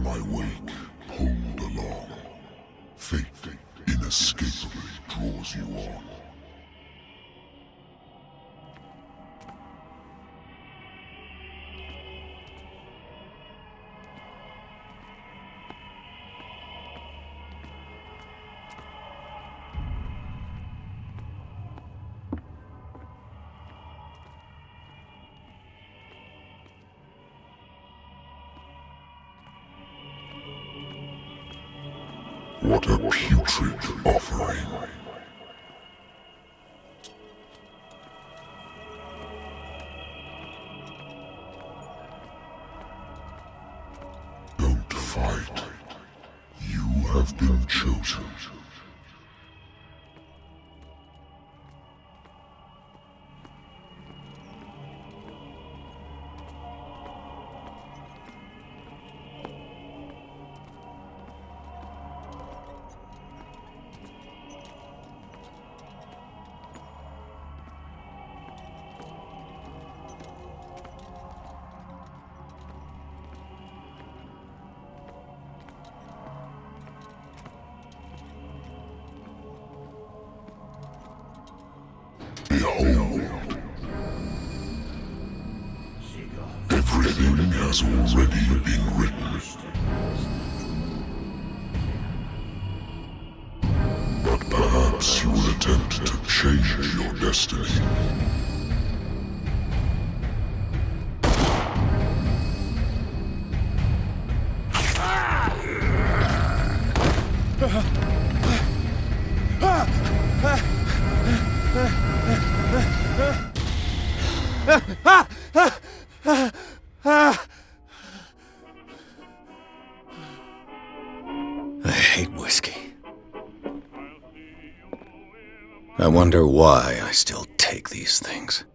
My wake, pulled along. Fate inescapably draws you on. What a putrid offering. Don't fight. You have been chosen. Behold, everything has already been written. But perhaps you will attempt to change your destiny. I hate whiskey. I wonder why I still take these things.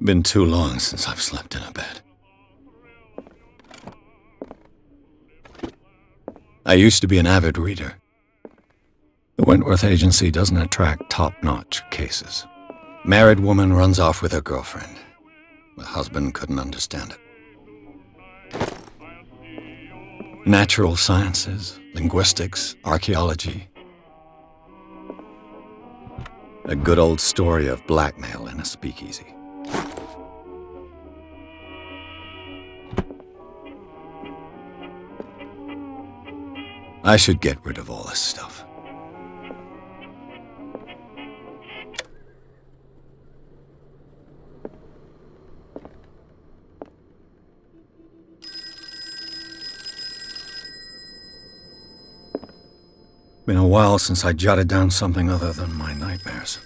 Been too long since I've slept in a bed. I used to be an avid reader. The Wentworth Agency doesn't attract top-notch cases. Married woman runs off with her girlfriend. The husband couldn't understand it. Natural sciences, linguistics, archaeology. A good old story of blackmail in a speakeasy. I should get rid of all this stuff. Been a while since I jotted down something other than my nightmares.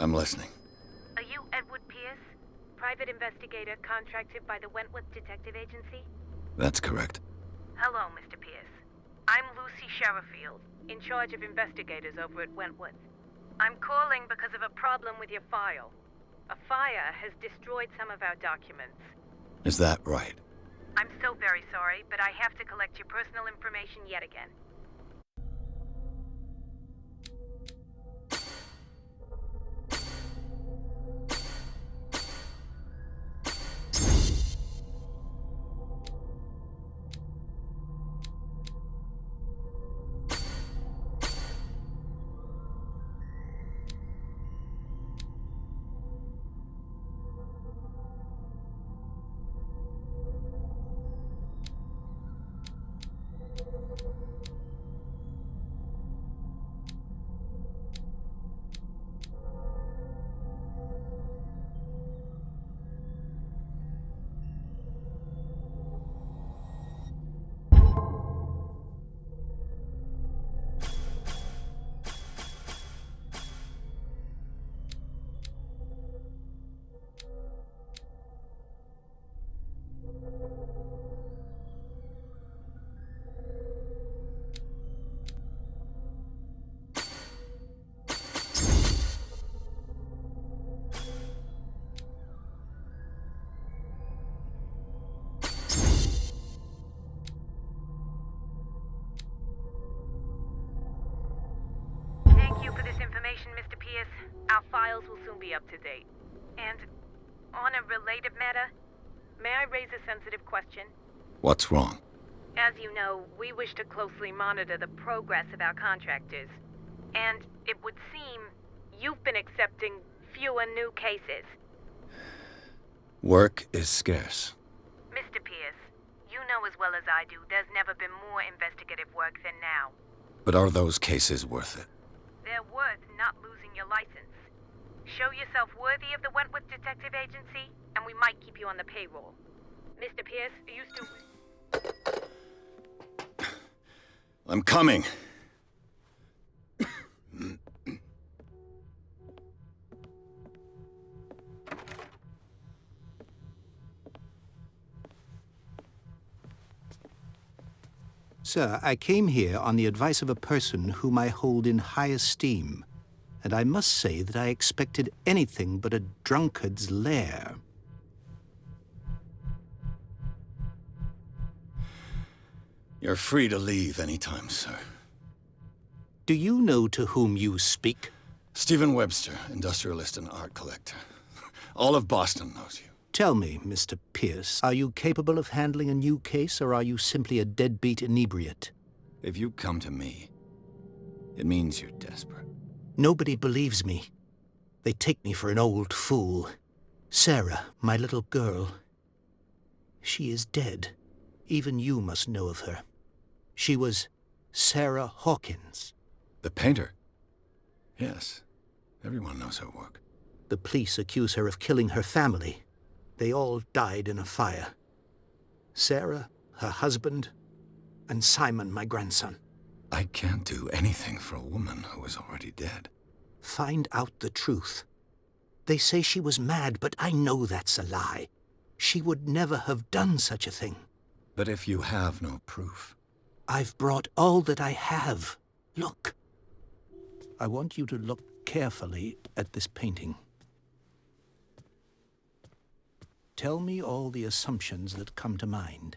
I'm listening. Are you Edward Pierce, private investigator contracted by the Wentworth Detective Agency? That's correct. Hello, Mr. Pierce. I'm Lucy Sherrifield, in charge of investigators over at Wentworth. I'm calling because of a problem with your file. A fire has destroyed some of our documents. Is that right? I'm so very sorry, but I have to collect your personal information yet again. Thank you for this information, Mr. Pierce. Our files will soon be up to date. And on a related matter, may I raise a sensitive question? What's wrong? As you know, we wish to closely monitor the progress of our contractors. And it would seem you've been accepting fewer new cases. Work is scarce. Mr. Pierce, you know as well as I do there's never been more investigative work than now. But are those cases worth it? They're worth not losing your license. Show yourself worthy of the Wentworth Detective Agency, and we might keep you on the payroll. Mr. Pierce, are you still... I'm coming. Sir, I came here on the advice of a person whom I hold in high esteem, and I must say that I expected anything but a drunkard's lair. You're free to leave anytime, sir. Do you know to whom you speak? Stephen Webster, industrialist and art collector. All of Boston knows you. Tell me, Mr. Pierce, are you capable of handling a new case, or are you simply a deadbeat inebriate? If you come to me, it means you're desperate. Nobody believes me. They take me for an old fool. Sarah, my little girl, she is dead. Even you must know of her. She was Sarah Hawkins. The painter? Yes, everyone knows her work. The police accuse her of killing her family. They all died in a fire. Sarah, her husband, and Simon, my grandson. I can't do anything for a woman who is already dead. Find out the truth. They say she was mad, but I know that's a lie. She would never have done such a thing. But if you have no proof... I've brought all that I have. Look. I want you to look carefully at this painting. Tell me all the assumptions that come to mind.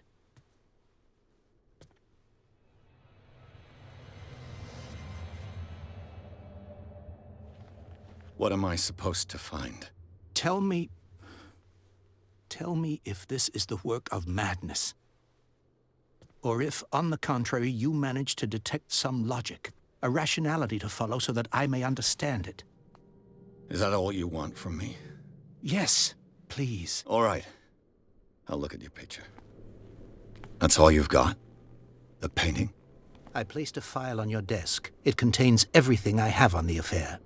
What am I supposed to find? Tell me if this is the work of madness. Or if, on the contrary, you manage to detect some logic, a rationality to follow so that I may understand it. Is that all you want from me? Yes, please. All right. I'll look at your picture. That's all you've got? The painting? I placed a file on your desk. It contains everything I have on the affair.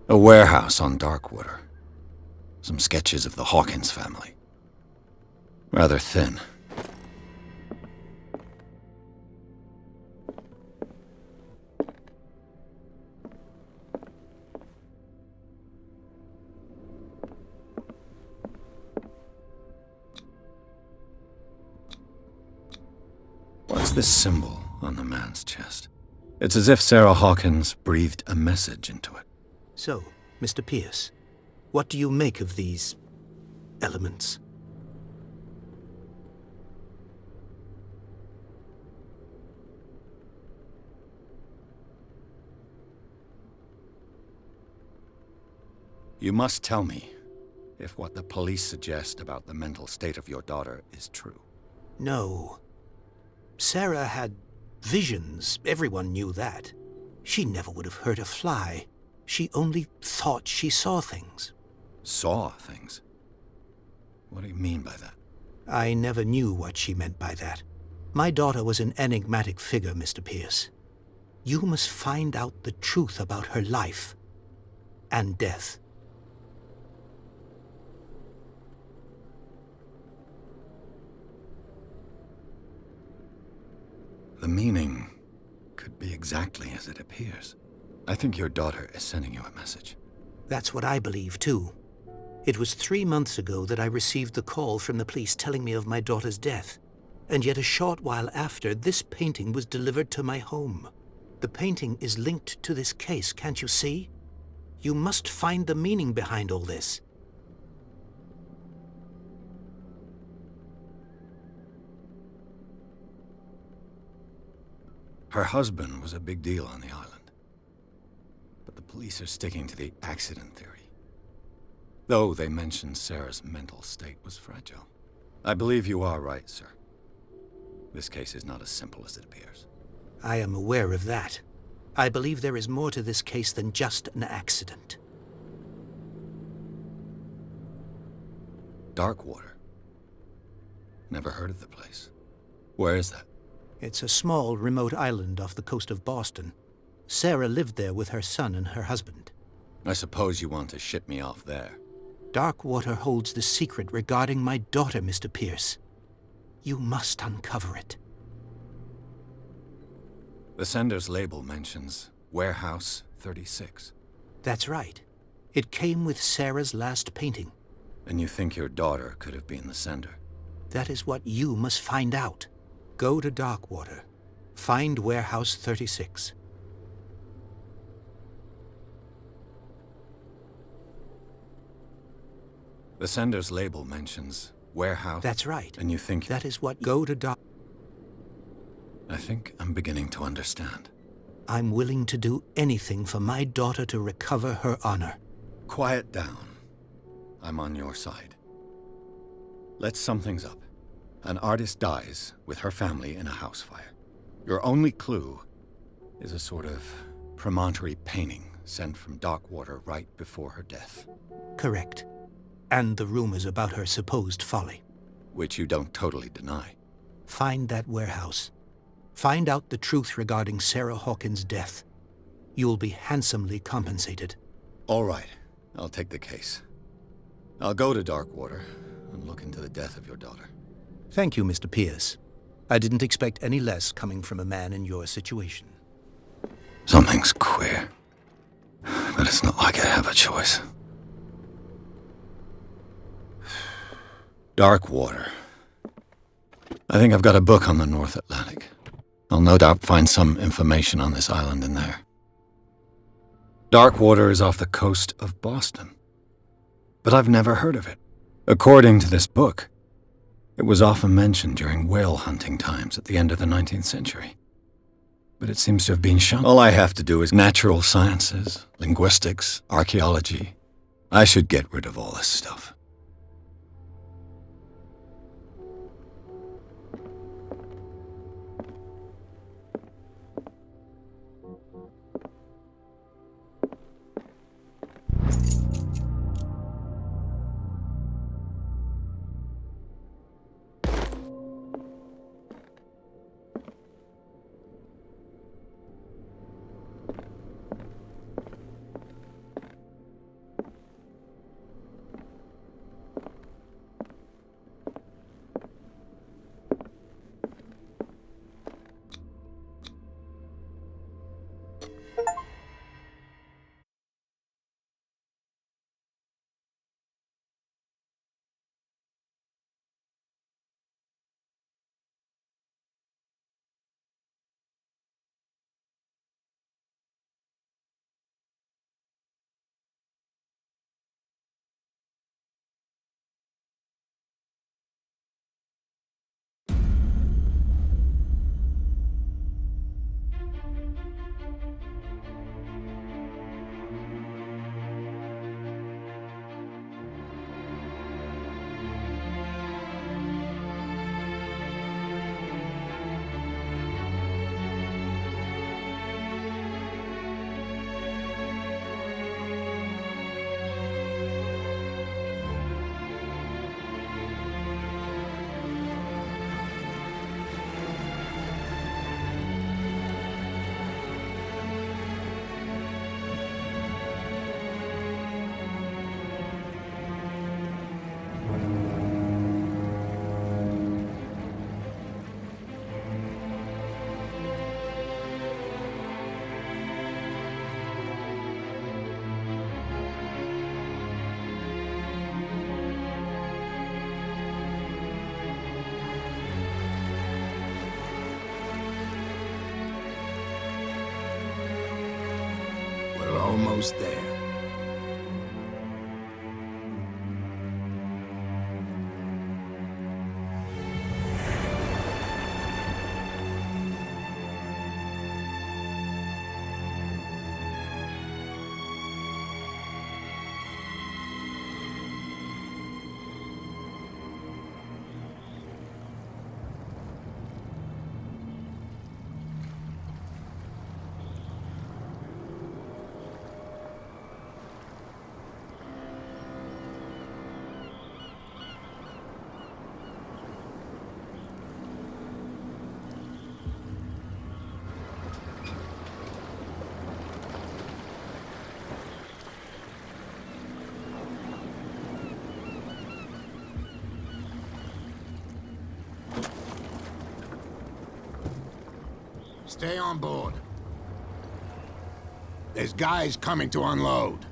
A warehouse on Darkwater. Some sketches of the Hawkins family. Rather thin. What's this symbol on the man's chest? It's as if Sarah Hawkins breathed a message into it. So, Mr. Pierce, what do you make of these elements? You must tell me if what the police suggest about the mental state of your daughter is true. No. Sarah had visions. Everyone knew that. She never would have hurt a fly. She only thought she saw things. Saw things? What do you mean by that? I never knew what she meant by that. My daughter was an enigmatic figure, Mr. Pierce. You must find out the truth about her life and death. The meaning could be exactly as it appears. I think your daughter is sending you a message. That's what I believe, too. It was 3 months ago that I received the call from the police telling me of my daughter's death. And yet a short while after, this painting was delivered to my home. The painting is linked to this case, can't you see? You must find the meaning behind all this. Her husband was a big deal on the island. But the police are sticking to the accident theory. Though they mentioned Sarah's mental state was fragile. I believe you are right, sir. This case is not as simple as it appears. I am aware of that. I believe there is more to this case than just an accident. Darkwater. Never heard of the place. Where is that? It's a small, remote island off the coast of Boston. Sarah lived there with her son and her husband. I suppose you want to ship me off there. Darkwater holds the secret regarding my daughter, Mr. Pierce. You must uncover it. The sender's label mentions Warehouse 36. That's right. It came with Sarah's last painting. And you think your daughter could have been the sender? That is what you must find out. Go to Darkwater. Find Warehouse 36. The sender's label mentions Warehouse... That's right. And you think... That is what... Go to Dark... I think I'm beginning to understand. I'm willing to do anything for my daughter to recover her honor. Quiet down. I'm on your side. Let's sum things up. An artist dies with her family in a house fire. Your only clue is a sort of promontory painting sent from Darkwater right before her death. Correct. And the rumors about her supposed folly. Which you don't totally deny. Find that warehouse. Find out the truth regarding Sarah Hawkins' death. You'll be handsomely compensated. All right, I'll take the case. I'll go to Darkwater and look into the death of your daughter. Thank you, Mr. Pierce. I didn't expect any less coming from a man in your situation. Something's queer. But it's not like I have a choice. Darkwater. I think I've got a book on the North Atlantic. I'll no doubt find some information on this island in there. Darkwater is off the coast of Boston. But I've never heard of it. According to this book, it was often mentioned during whale hunting times at the end of the 19th century. But it seems to have been shunned. All I have to do is natural sciences, linguistics, archaeology. I should get rid of all this stuff. Almost there. Stay on board. There's guys coming to unload.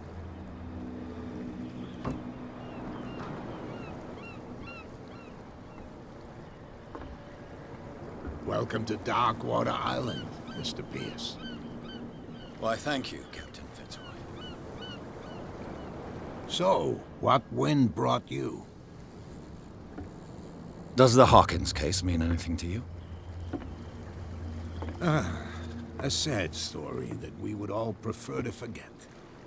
Welcome to Darkwater Island, Mr. Pierce. Why, thank you, Captain Fitzroy. So, what wind brought you? Does the Hawkins case mean anything to you? A sad story that we would all prefer to forget.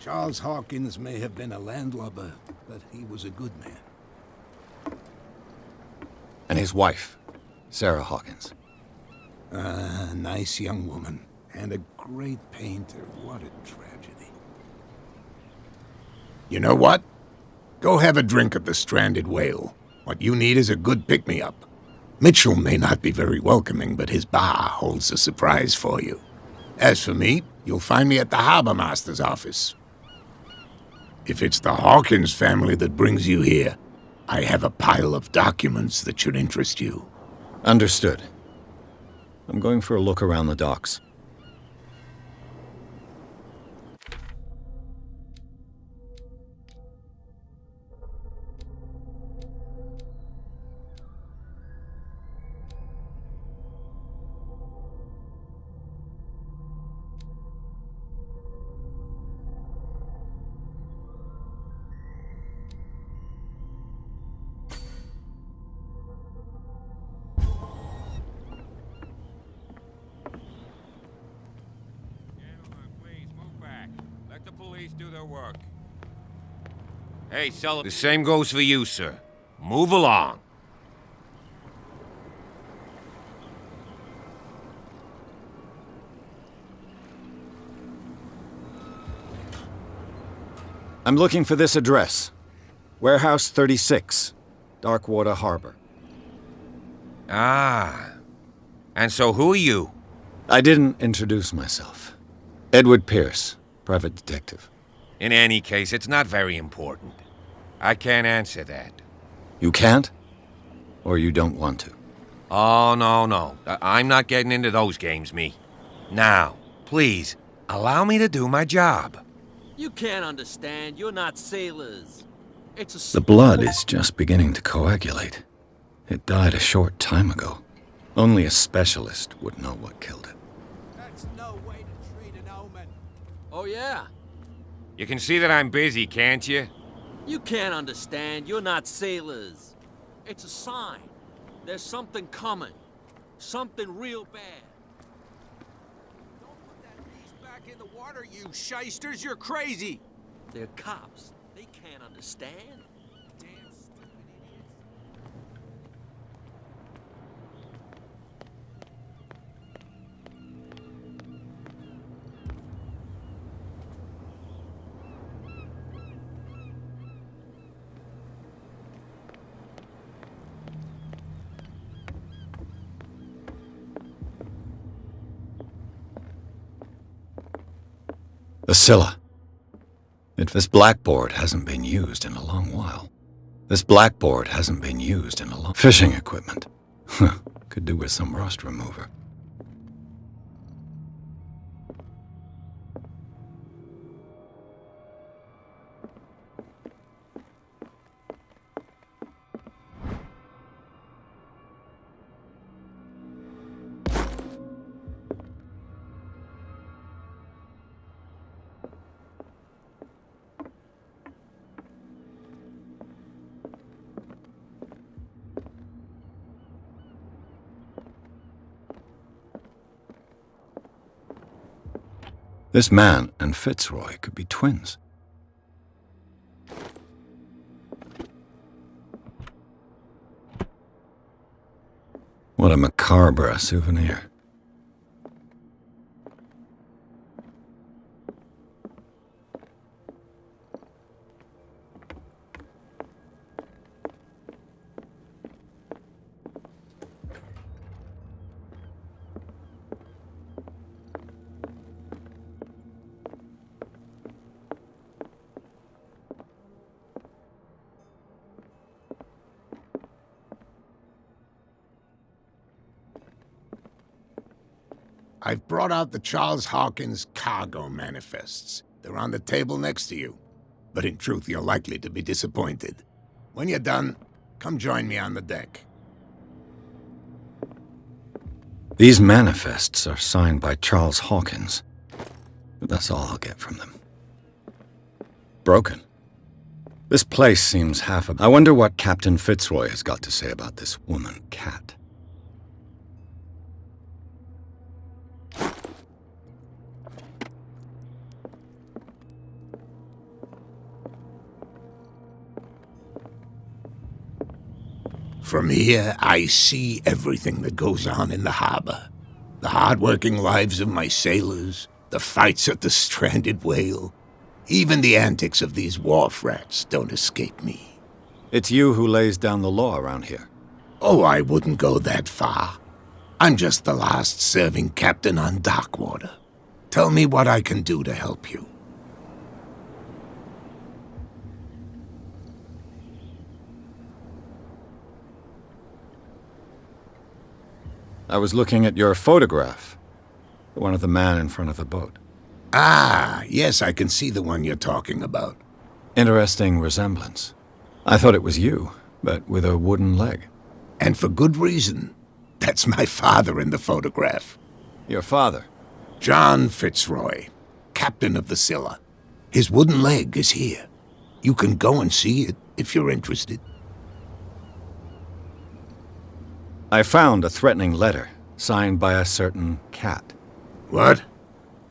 Charles Hawkins may have been a landlubber, but he was a good man. And his wife, Sarah Hawkins. A nice young woman. And a great painter. What a tragedy. You know what? Go have a drink at the Stranded Whale. What you need is a good pick-me-up. Mitchell may not be very welcoming, but his bar holds a surprise for you. As for me, you'll find me at the Harbor Master's office. If it's the Hawkins family that brings you here, I have a pile of documents that should interest you. Understood. I'm going for a look around the docks. Do their work. Hey, Sullivan. The same goes for you, sir. Move along. I'm looking for this address. Warehouse 36, Darkwater Harbor. Ah. And so who are you? I didn't introduce myself. Edward Pierce, private detective. In any case, it's not very important. I can't answer that. You can't? Or you don't want to? Oh, no. I'm not getting into those games, me. Now, please, allow me to do my job. You can't understand. You're not sailors. It's a... The blood is just beginning to coagulate. It died a short time ago. Only a specialist would know what killed it. That's no way to treat an omen. Oh, yeah? You can see that I'm busy, can't you? You can't understand. You're not sailors. It's a sign. There's something coming. Something real bad. Don't put that beast back in the water, you shysters! You're crazy! They're cops. They can't understand. Damn stupid idiots. The Scylla. This blackboard hasn't been used in a long while. This blackboard hasn't been used in a long... Fishing equipment. Could do with some rust remover. This man and Fitzroy could be twins. What a macabre souvenir. I've brought out the Charles Hawkins cargo manifests. They're on the table next to you. But in truth, you're likely to be disappointed. When you're done, come join me on the deck. These manifests are signed by Charles Hawkins. But that's all I'll get from them. Broken. This place seems half a... I wonder what Captain Fitzroy has got to say about this woman, Cat. From here, I see everything that goes on in the harbor. The hard-working lives of my sailors, the fights at the stranded whale. Even the antics of these wharf rats don't escape me. It's you who lays down the law around here. Oh, I wouldn't go that far. I'm just the last serving captain on Darkwater. Tell me what I can do to help you. I was looking at your photograph. The one of the man in front of the boat. Ah, yes, I can see the one you're talking about. Interesting resemblance. I thought it was you, but with a wooden leg. And for good reason. That's my father in the photograph. Your father? John Fitzroy, captain of the Scylla. His wooden leg is here. You can go and see it if you're interested. I found a threatening letter, signed by a certain cat. What?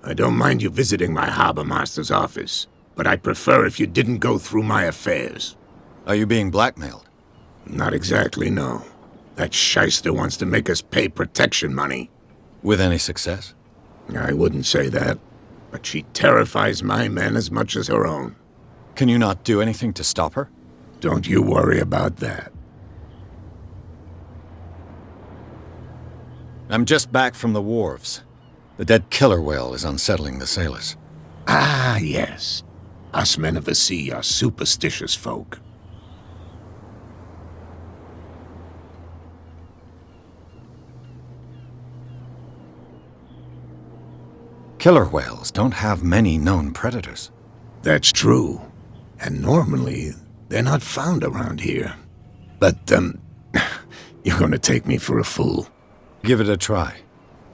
I don't mind you visiting my harbor master's office, but I'd prefer if you didn't go through my affairs. Are you being blackmailed? Not exactly, no. That shyster wants to make us pay protection money. With any success? I wouldn't say that, but she terrifies my men as much as her own. Can you not do anything to stop her? Don't you worry about that. I'm just back from the wharves. The dead killer whale is unsettling the sailors. Ah, yes. Us men of the sea are superstitious folk. Killer whales don't have many known predators. That's true. And normally, they're not found around here. But, you're gonna take me for a fool. Give it a try.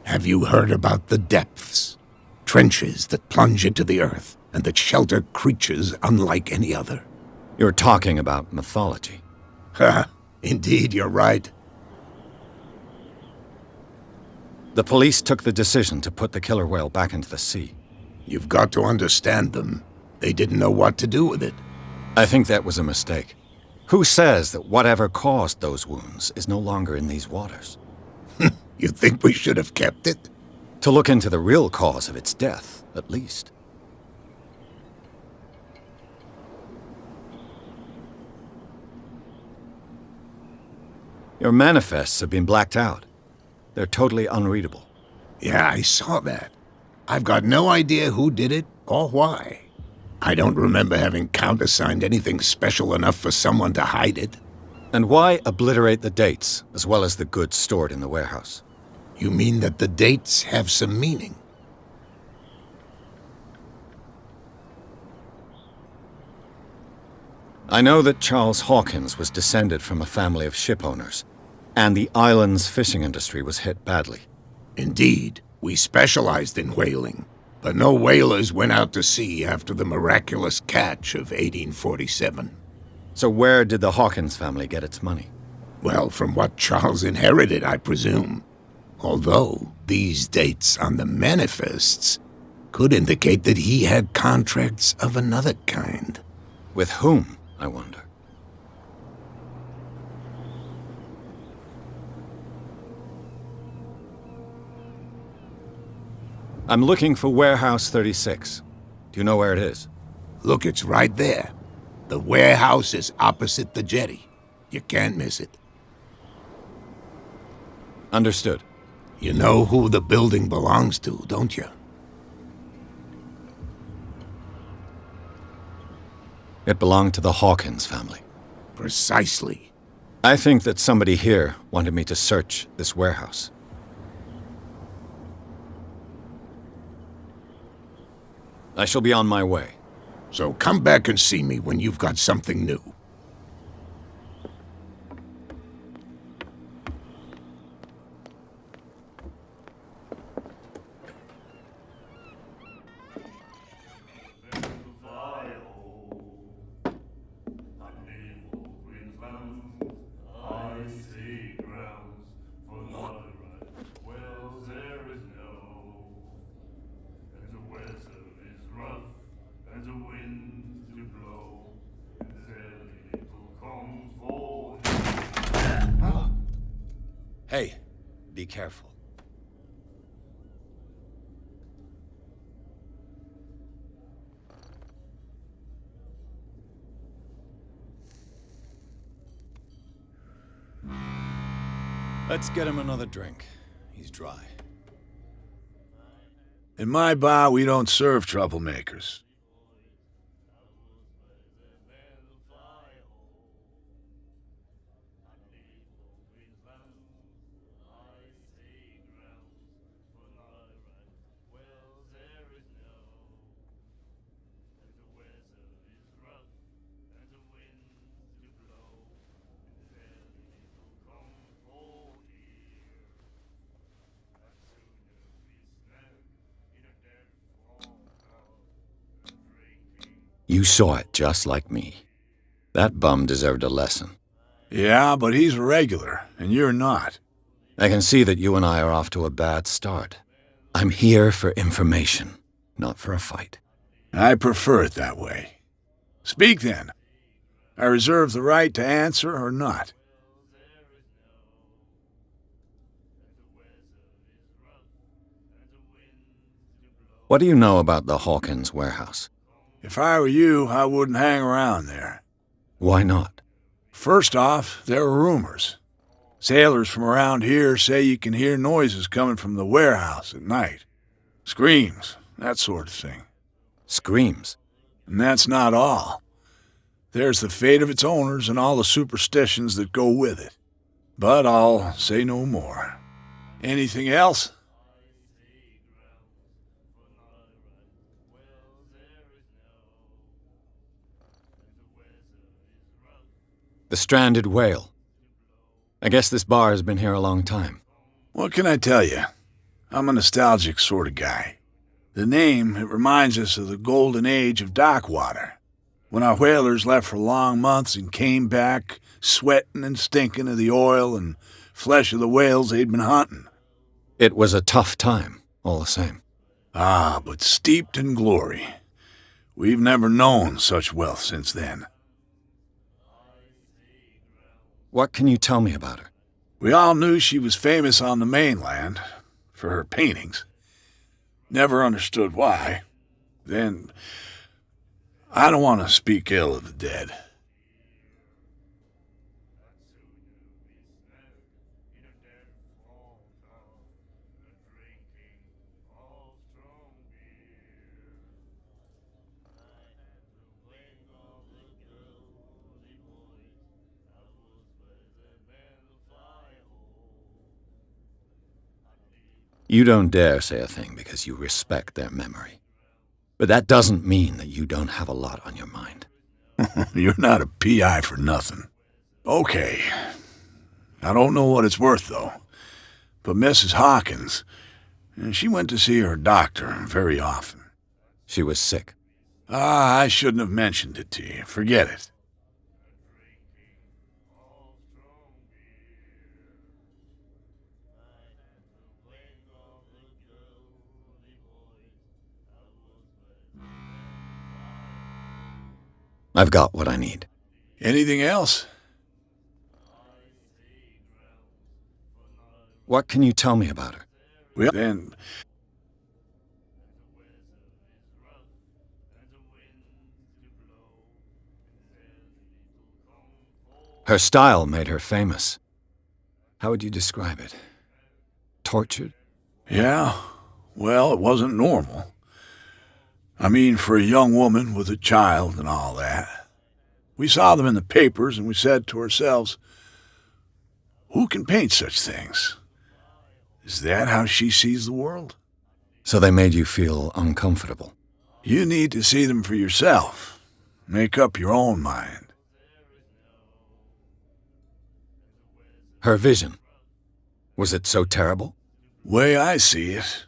Have you heard about the depths? Trenches that plunge into the earth and that shelter creatures unlike any other. You're talking about mythology. Ha! Indeed, you're right. The police took the decision to put the killer whale back into the sea. You've got to understand them. They didn't know what to do with it. I think that was a mistake. Who says that whatever caused those wounds is no longer in these waters? You think we should have kept it? To look into the real cause of its death, at least. Your manifests have been blacked out. They're totally unreadable. Yeah, I saw that. I've got no idea who did it or why. I don't remember having countersigned anything special enough for someone to hide it. And why obliterate the dates, as well as the goods stored in the warehouse? You mean that the dates have some meaning? I know that Charles Hawkins was descended from a family of ship owners, and the island's fishing industry was hit badly. Indeed, we specialized in whaling, but no whalers went out to sea after the miraculous catch of 1847. So where did the Hawkins family get its money? Well, from what Charles inherited, I presume. Although, these dates on the manifests could indicate that he had contracts of another kind. With whom, I wonder? I'm looking for Warehouse 36. Do you know where it is? Look, it's right there. The warehouse is opposite the jetty. You can't miss it. Understood. You know who the building belongs to, don't you? It belonged to the Hawkins family. Precisely. I think that somebody here wanted me to search this warehouse. I shall be on my way. So come back and see me when you've got something new. And the wind to blow, and sailing Hey, be careful. Let's get him another drink. He's dry. In my bar, we don't serve troublemakers. You saw it just like me. That bum deserved a lesson. Yeah, but he's a regular, and you're not. I can see that you and I are off to a bad start. I'm here for information, not for a fight. I prefer it that way. Speak then. I reserve the right to answer or not. What do you know about the Hawkins warehouse? If I were you, I wouldn't hang around there. Why not? First off, there are rumors. Sailors from around here say you can hear noises coming from the warehouse at night. Screams, that sort of thing. Screams? And that's not all. There's the fate of its owners and all the superstitions that go with it. But I'll say no more. Anything else? The stranded whale. I guess this bar has been here a long time. What can I tell you? I'm a nostalgic sort of guy. The name, it reminds us of the golden age of dock water, when our whalers left for long months and came back sweating and stinking of the oil and flesh of the whales they'd been hunting. It was a tough time, all the same. Ah, but steeped in glory. We've never known such wealth since then. What can you tell me about her? We all knew she was famous on the mainland for her paintings. Never understood why. Then, I don't want to speak ill of the dead. You don't dare say a thing because you respect their memory. But that doesn't mean that you don't have a lot on your mind. You're not a PI for nothing. Okay. I don't know what it's worth, though. But Mrs. Hawkins, she went to see her doctor very often. She was sick. Ah, I shouldn't have mentioned it to you. Forget it. I've got what I need. Anything else? What can you tell me about her? Well, then... Her style made her famous. How would you describe it? Tortured? Yeah, well, it wasn't normal. I mean, for a young woman with a child and all that. We saw them in the papers and we said to ourselves, who can paint such things? Is that how she sees the world? So they made you feel uncomfortable. You need to see them for yourself. Make up your own mind. Her vision. Was it so terrible? Way I see it,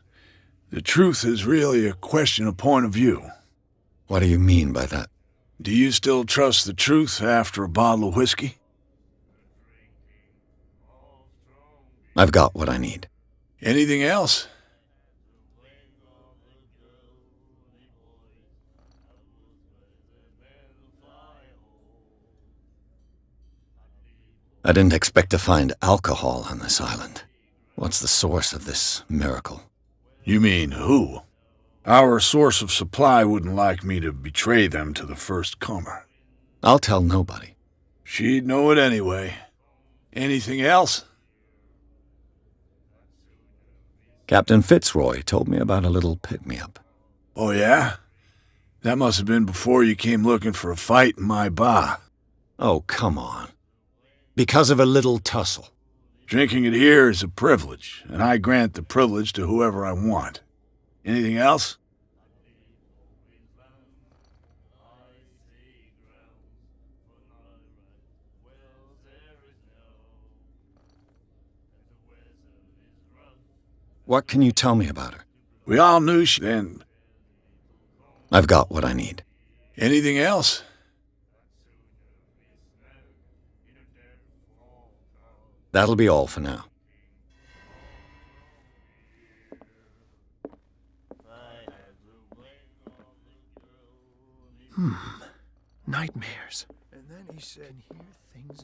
the truth is really a question of point of view. What do you mean by that? Do you still trust the truth after a bottle of whiskey? I've got what I need. Anything else? I didn't expect to find alcohol on this island. What's the source of this miracle? You mean who? Our source of supply wouldn't like me to betray them to the first comer. I'll tell nobody. She'd know it anyway. Anything else? Captain Fitzroy told me about a little pick-me-up. Oh, yeah? That must have been before you came looking for a fight in my bar. Oh, come on. Because of a little tussle. Drinking it here is a privilege, and I grant the privilege to whoever I want. Anything else? What can you tell me about her? We all knew she then. I've got what I need. Anything else? That'll be all for now. Nightmares. And then he said,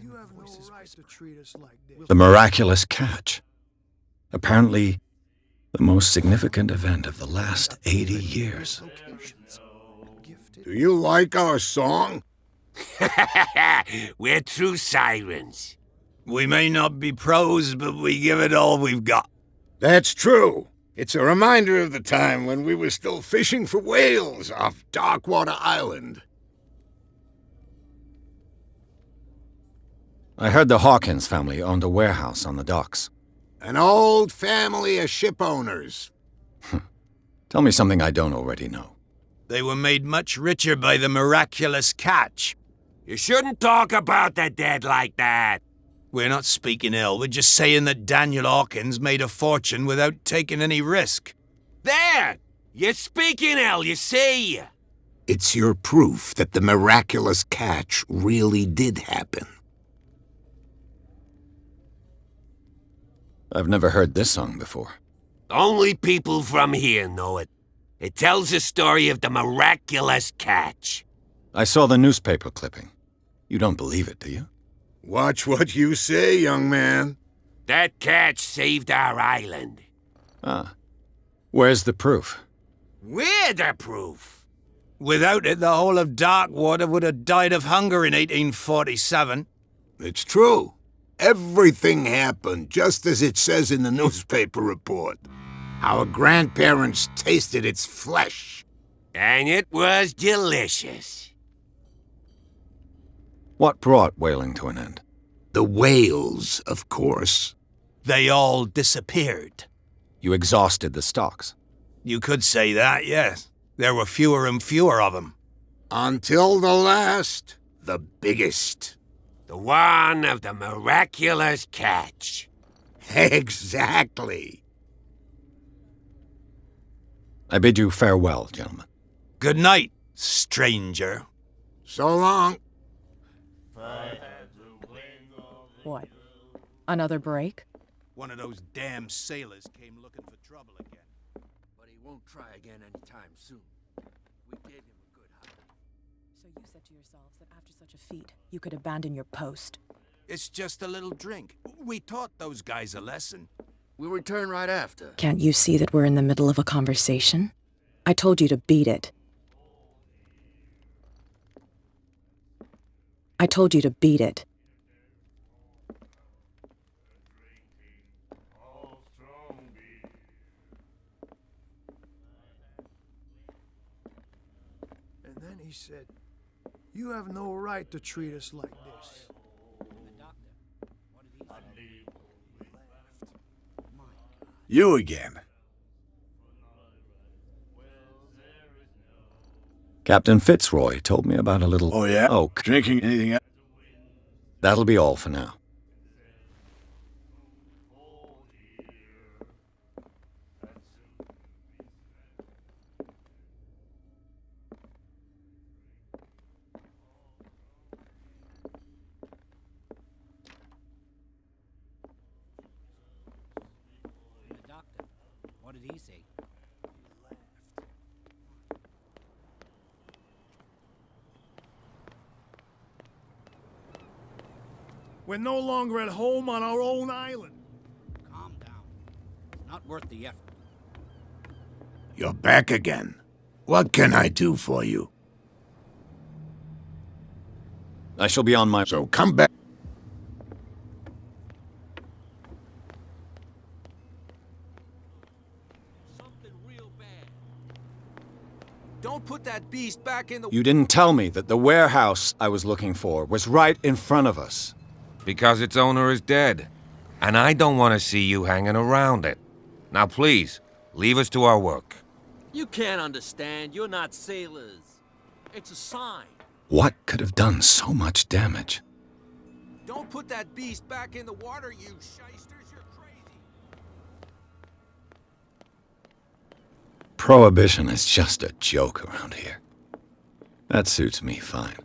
"You have no right to treat us like this." The miraculous catch. Apparently, the most significant event of the last 80 years. Do you like our song? We're true sirens. We may not be pros, but we give it all we've got. That's true. It's a reminder of the time when we were still fishing for whales off Darkwater Island. I heard the Hawkins family owned a warehouse on the docks. An old family of ship owners. Tell me something I don't already know. They were made much richer by the miraculous catch. You shouldn't talk about the dead like that. We're not speaking ill, we're just saying that Daniel Hawkins made a fortune without taking any risk. There! You're speaking ill, you see. It's your proof that the miraculous catch really did happen. I've never heard this song before. Only people from here know it. It tells the story of the miraculous catch. I saw the newspaper clipping. You don't believe it, do you? Watch what you say, young man. That catch saved our island. Ah. Where's the proof? We're the proof. Without it, the whole of Darkwater would have died of hunger in 1847. It's true. Everything happened just as it says in the newspaper report. Our grandparents tasted its flesh. And it was delicious. What brought whaling to an end? The whales, of course. They all disappeared. You exhausted the stocks. You could say that, yes. There were fewer and fewer of them. Until the last, the biggest. The one of the miraculous catch. Exactly. I bid you farewell, gentlemen. Good night, stranger. So long. What? Another break? One of those damn sailors came looking for trouble again. But he won't try again anytime soon. We gave him a good hiding. So you said to yourselves that after such a feat, you could abandon your post. It's just a little drink. We taught those guys a lesson. We'll return right after. Can't you see that we're in the middle of a conversation? I told you to beat it. I told you to beat it. And then he said, "You have no right to treat us like this." You again. Captain Fitzroy told me about a little... Oh, yeah? oak. Drinking anything else? That'll be all for now. The doctor, what did he say? We're no longer at home on our own island. Calm down. It's not worth the effort. You're back again. What can I do for you? I shall be on my... So come back. Something real bad. Don't put that beast back in the... You didn't tell me that the warehouse I was looking for was right in front of us. Because its owner is dead. And I don't want to see you hanging around it. Now please, leave us to our work. You can't understand. You're not sailors. It's a sign. What could have done so much damage? Don't put that beast back in the water, you shysters. You're crazy. Prohibition is just a joke around here. That suits me fine.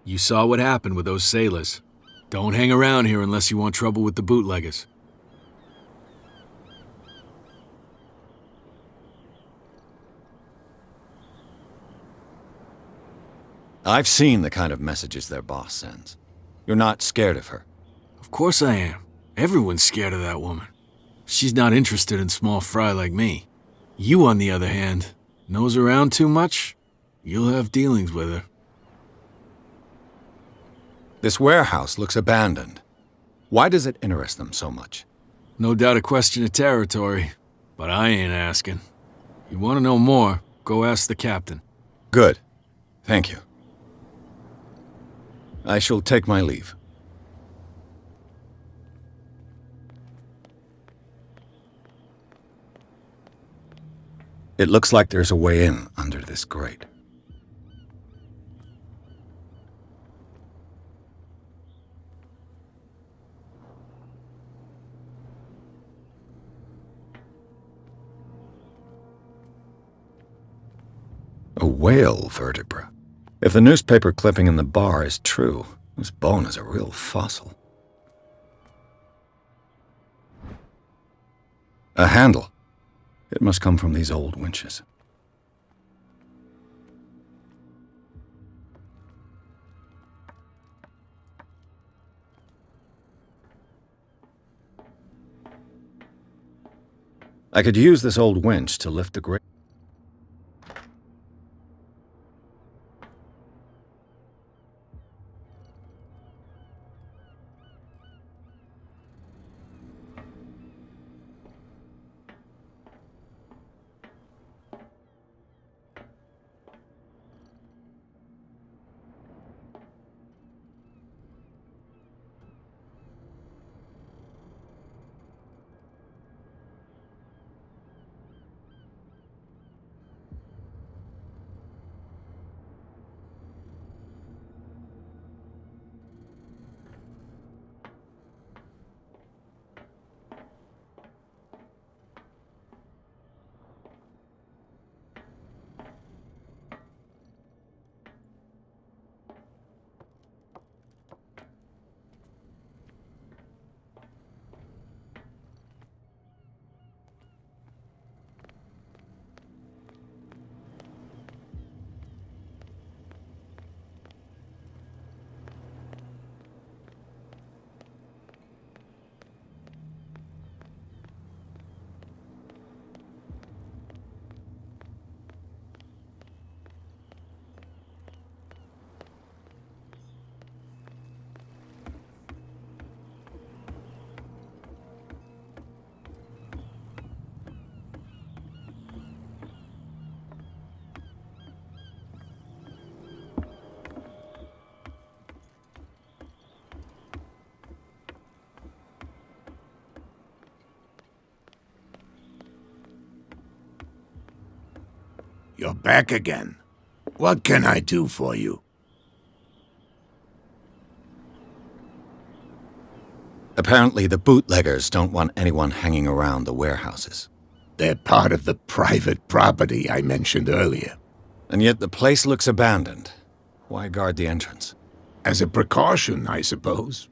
You saw what happened with those sailors. Don't hang around here unless you want trouble with the bootleggers. I've seen the kind of messages their boss sends. You're not scared of her. Of course I am. Everyone's scared of that woman. She's not interested in small fry like me. You, on the other hand, nose around too much, you'll have dealings with her. This warehouse looks abandoned. Why does it interest them so much? No doubt a question of territory, but I ain't asking. You want to know more, go ask the captain. Good. Thank you. I shall take my leave. It looks like there's a way in under this grate. A whale vertebra. If the newspaper clipping in the bar is true, this bone is a real fossil. A handle. It must come from these old winches. I could use this old winch to lift the grate. You're back again. What can I do for you? Apparently, the bootleggers don't want anyone hanging around the warehouses. They're part of the private property I mentioned earlier. And yet the place looks abandoned. Why guard the entrance? As a precaution, I suppose.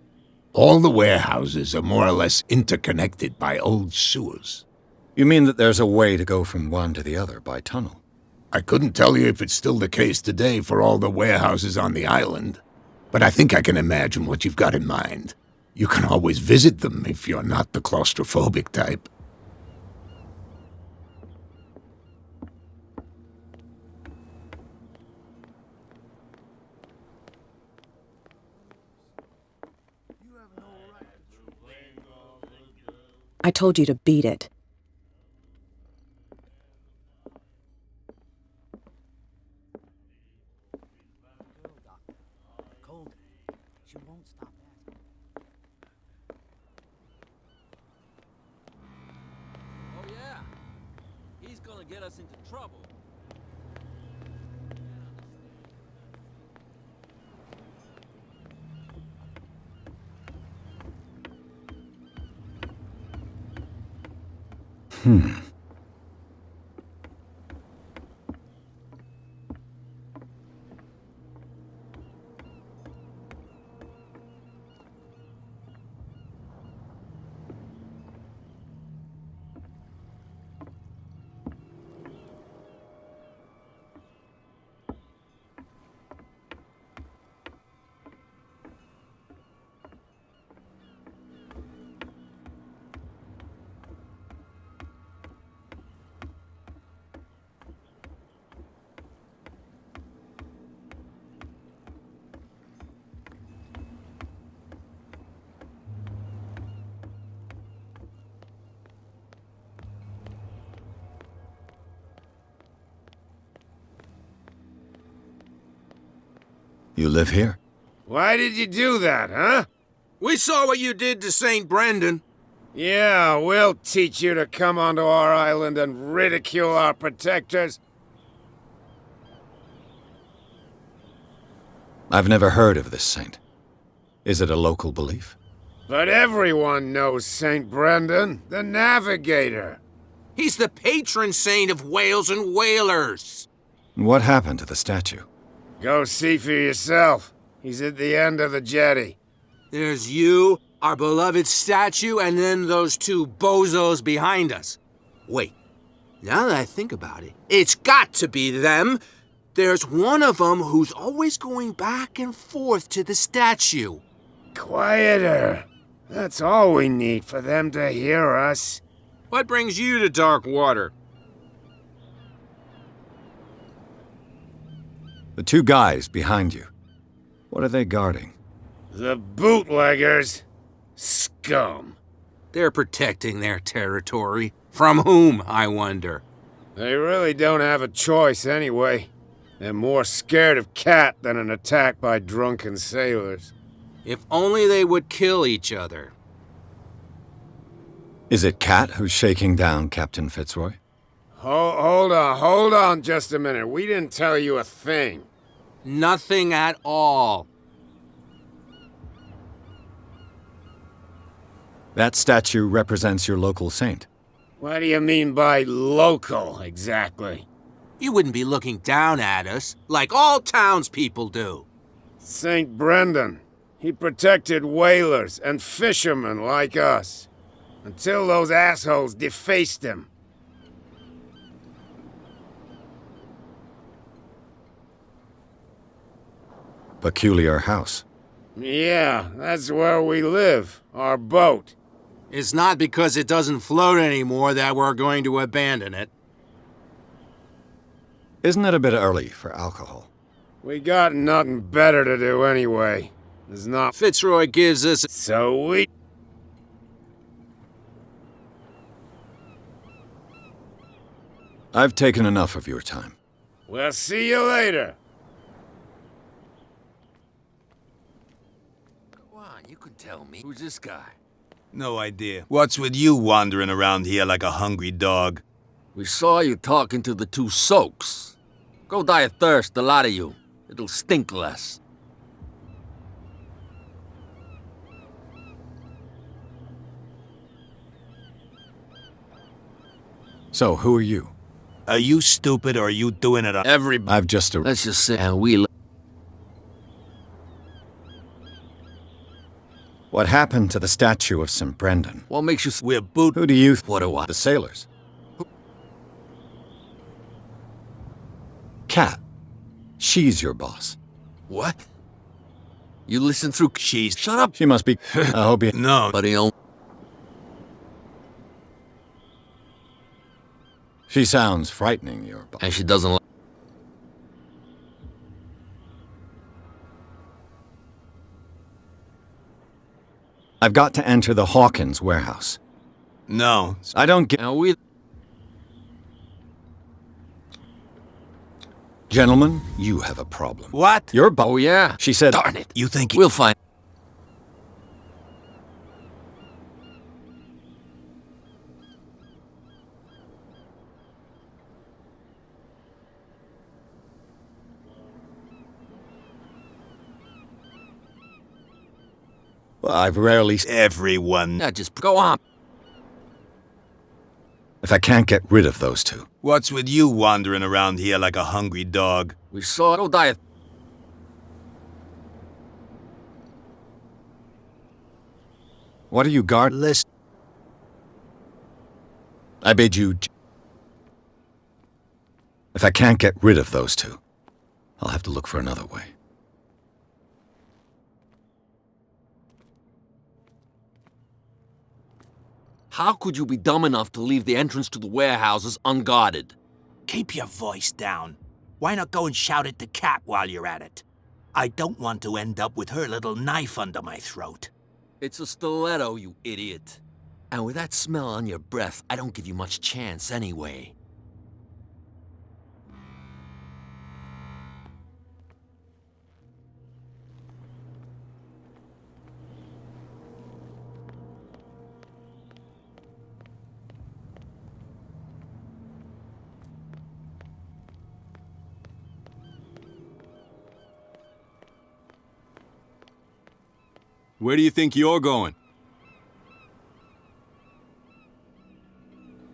All the warehouses are more or less interconnected by old sewers. You mean that there's a way to go from one to the other by tunnel? I couldn't tell you if it's still the case today for all the warehouses on the island, but I think I can imagine what you've got in mind. You can always visit them if you're not the claustrophobic type. I told you to beat it. Oh yeah, he's gonna get us into trouble. You live here? Why did you do that, huh? We saw what you did to St. Brendan. Yeah, we'll teach you to come onto our island and ridicule our protectors. I've never heard of this saint. Is it a local belief? But everyone knows St. Brendan, the navigator. He's the patron saint of whales and whalers. What happened to the statue? Go see for yourself. He's at the end of the jetty. There's you, our beloved statue, and then those two bozos behind us. Wait, now that I think about it, it's got to be them. There's one of them who's always going back and forth to the statue. Quieter. That's all we need for them to hear us. What brings you to dark water? The two guys behind you. What are they guarding? The bootleggers. Scum. They're protecting their territory. From whom, I wonder? They really don't have a choice anyway. They're more scared of Cat than an attack by drunken sailors. If only they would kill each other. Is it Cat who's shaking down Captain Fitzroy? Hold on just a minute. We didn't tell you a thing. Nothing at all. That statue represents your local saint. What do you mean by local, exactly? You wouldn't be looking down at us, like all townspeople do. St. Brendan. He protected whalers and fishermen like us. Until those assholes defaced him. Peculiar house. Yeah, that's where we live. Our boat. It's not because it doesn't float anymore that we're going to abandon it. Isn't it a bit early for alcohol? We got nothing better to do anyway. There's not... Fitzroy gives us... So we... I've taken enough of your time. We'll see you later. Go on, you can tell me. Who's this guy? No idea. What's with you wandering around here like a hungry dog? We saw you talking to the two soaks. Go die of thirst, the lot of you. It'll stink less. So, who are you? Are you stupid or are you doing it on... Everybody. I've just Let's just say, and we... What happened to the statue of St. Brendan? What makes you... We're boot... Who do you... What do I... The sailors. Kat. She's your boss. What? You listen through... She's... Shut up! She must be... I hope you... No. But he'll... She sounds frightening, your boss. And she doesn't like... I've got to enter the Hawkins warehouse. No. I don't get... Now we... Gentlemen, you have a problem. What? Your boss... Oh, yeah. She said... Darn it. You think... We'll find... Well, I've rarely... Everyone. Now just go on. If I can't get rid of those two. What's with you wandering around here like a hungry dog? We saw... Go die. What are you guard... Listen. I bid you... If I can't get rid of those two, I'll have to look for another way. How could you be dumb enough to leave the entrance to the warehouses unguarded? Keep your voice down. Why not go and shout at the cat while you're at it? I don't want to end up with her little knife under my throat. It's a stiletto, you idiot. And with that smell on your breath, I don't give you much chance anyway. Where do you think you're going?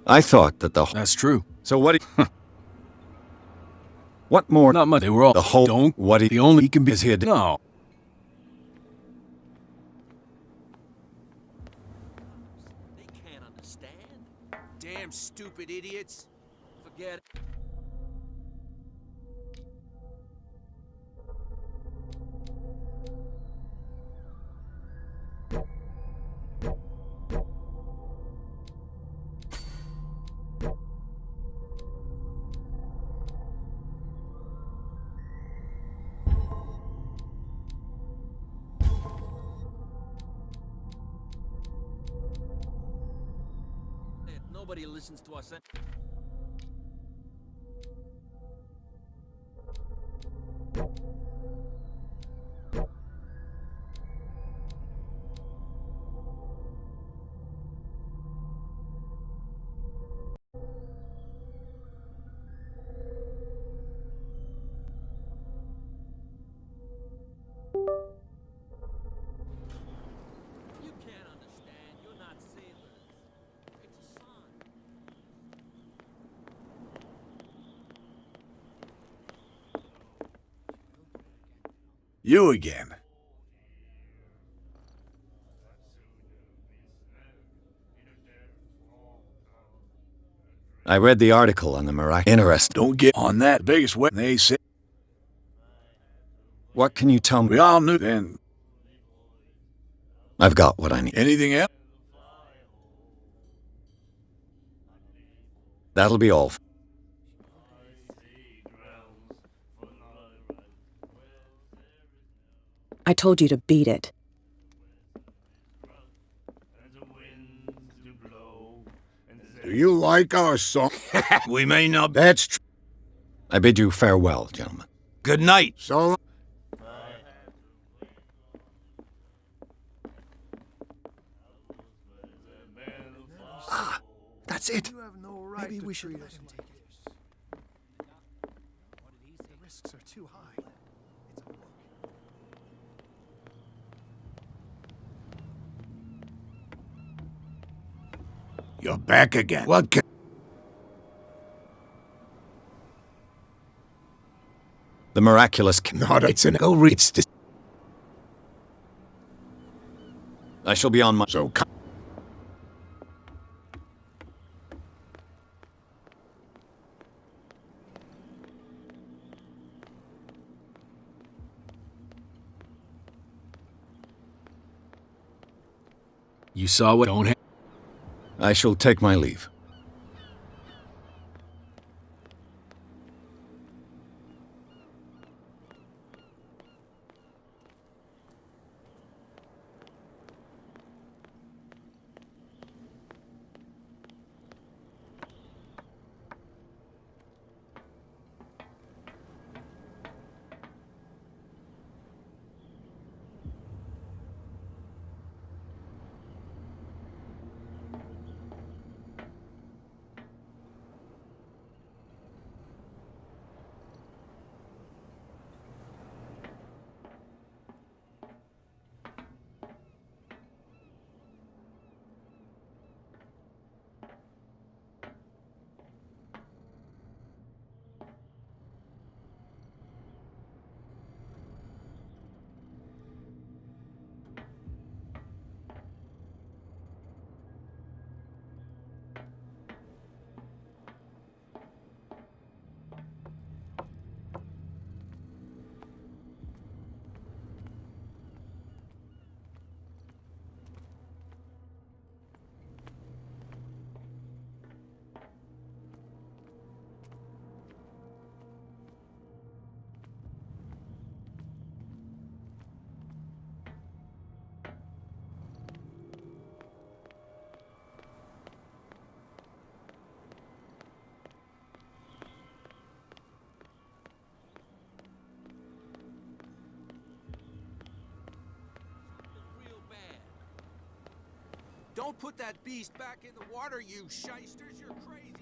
I thought that the... That's true. So what... What more... Not much. They were all... The whole... Don't... What The only he can be... is here... No. They can't understand. Damn stupid idiots. Forget it. Nobody listens to us. You can't understand. You're not sailors. It's a sign. You again. I read the article on the miraculous... Interesting. Don't get on that biggest way. They say... What can you tell me? We all knew then. I've got what I need. Anything else? That'll be all. I told you to beat it. Do you like our song? We may not... That's true. I bid you farewell, gentlemen. Good night. So... Ah, that's it. Maybe we should let him take it. The risks are too high. You're back again. What can... The miraculous... Not it's an... Go reach this... I shall be on my... So come. You saw what don't I shall take my leave. Don't put that beast back in the water, you shysters! You're crazy!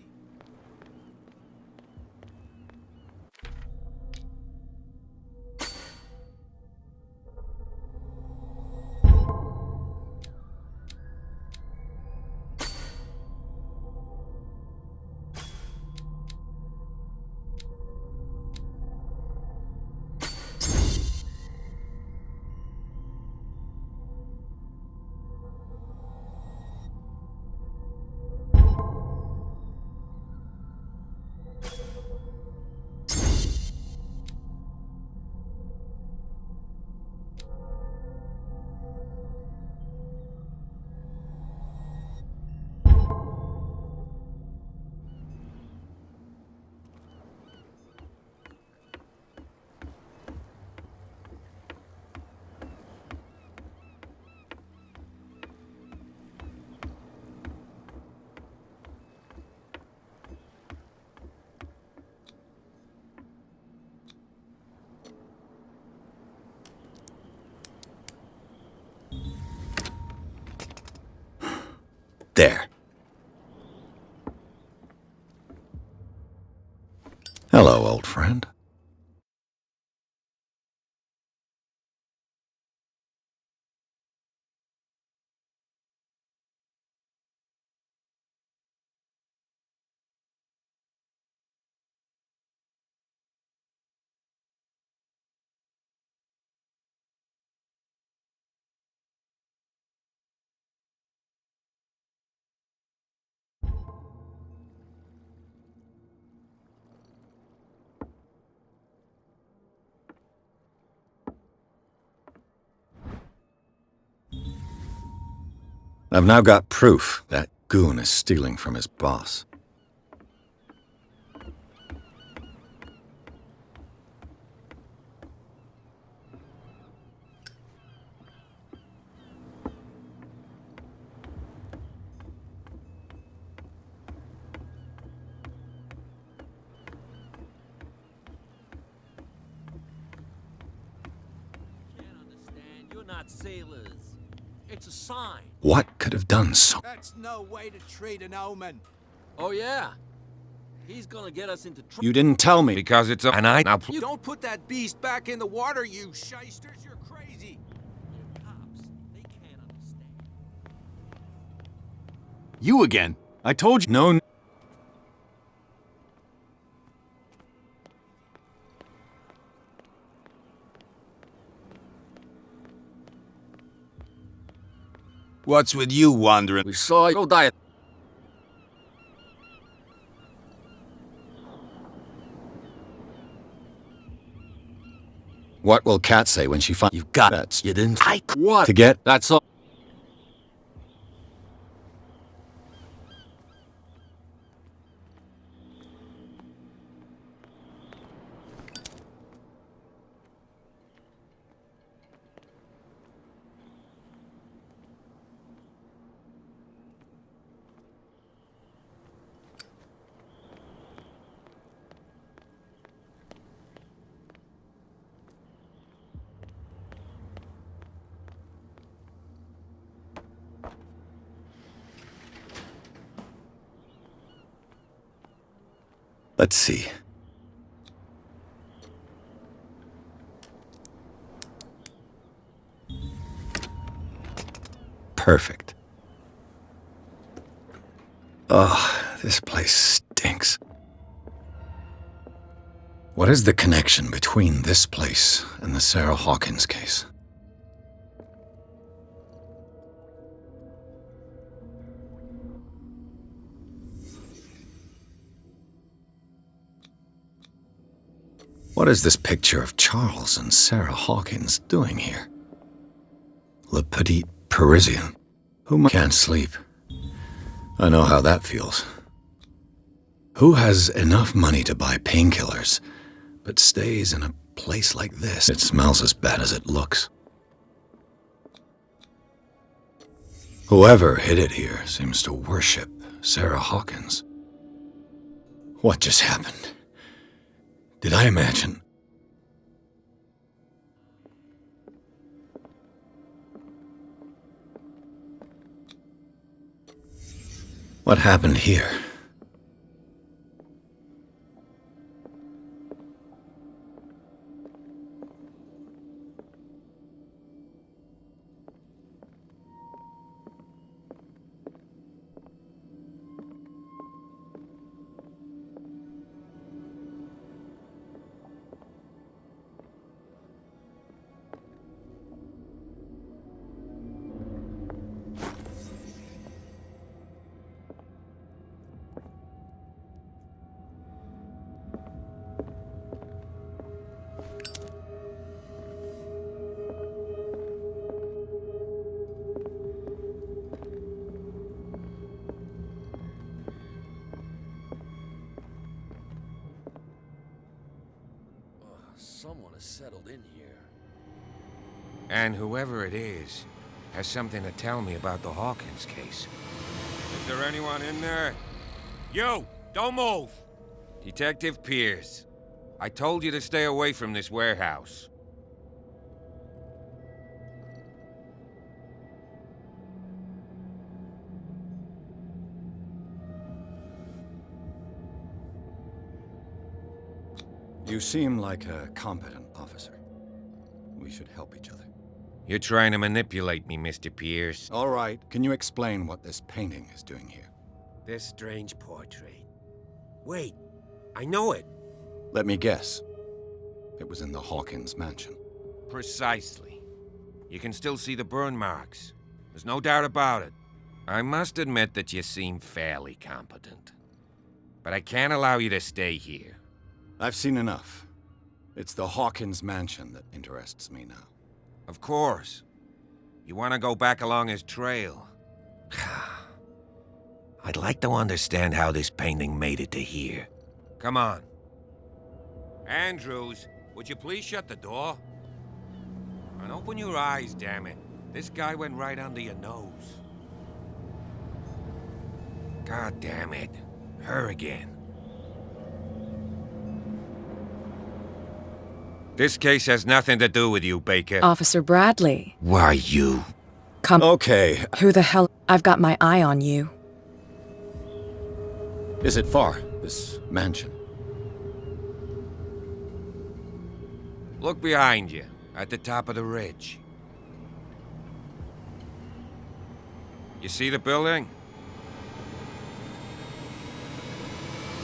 There. Hello, old friend. I've now got proof that goon is stealing from his boss. Can't understand. You're not sailors. It's a sign. What could have done so? That's no way to treat an omen. Oh, yeah? He's gonna get us into trouble. You didn't tell me. Because it's a... And I... Now, You don't put that beast back in the water, you shysters! You're crazy! They're cops. They can't understand. You again. I told you. No. What's with you wandering? We saw you. Go die. What will Kat say when she finds You've got that? You didn't. What? To get? That's all. Let's see. Perfect. Oh, this place stinks. What is the connection between this place and the Sarah Hawkins case? What is this picture of Charles and Sarah Hawkins doing here? Le Petit Parisien. Who can't sleep? I know how that feels. Who has enough money to buy painkillers, but stays in a place like this? It smells as bad as it looks. Whoever hid it here seems to worship Sarah Hawkins. What just happened? Did I imagine? What happened here? Someone has settled in here. And whoever it is has something to tell me about the Hawkins case. Is there anyone in there? You! Don't move! Detective Pierce. I told you to stay away from this warehouse. You seem like a competent officer. We should help each other. You're trying to manipulate me, Mr. Pierce. All right, can you explain what this painting is doing here? This strange portrait. Wait, I know it. Let me guess. It was in the Hawkins mansion. Precisely. You can still see the burn marks. There's no doubt about it. I must admit that you seem fairly competent. But I can't allow you to stay here. I've seen enough. It's the Hawkins mansion that interests me now. Of course. You want to go back along his trail. I'd like to understand how this painting made it to here. Come on. Andrews, would you please shut the door? And open your eyes, damn it. This guy went right under your nose. God damn it. Her again. This case has nothing to do with you, Baker. Officer Bradley. Why you? Come. Okay. Who the hell? I've got my eye on you. Is it far, this mansion? Look behind you, at the top of the ridge. You see the building?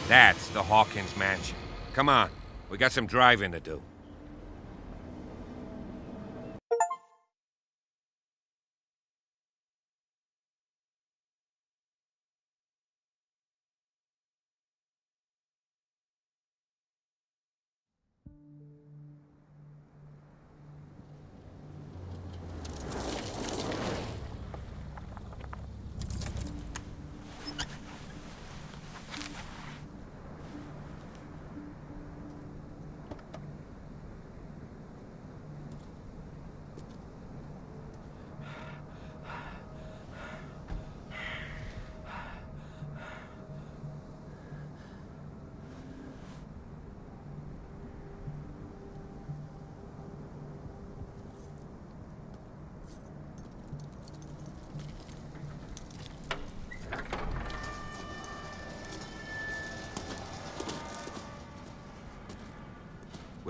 That's the Hawkins mansion. Come on, we got some driving to do.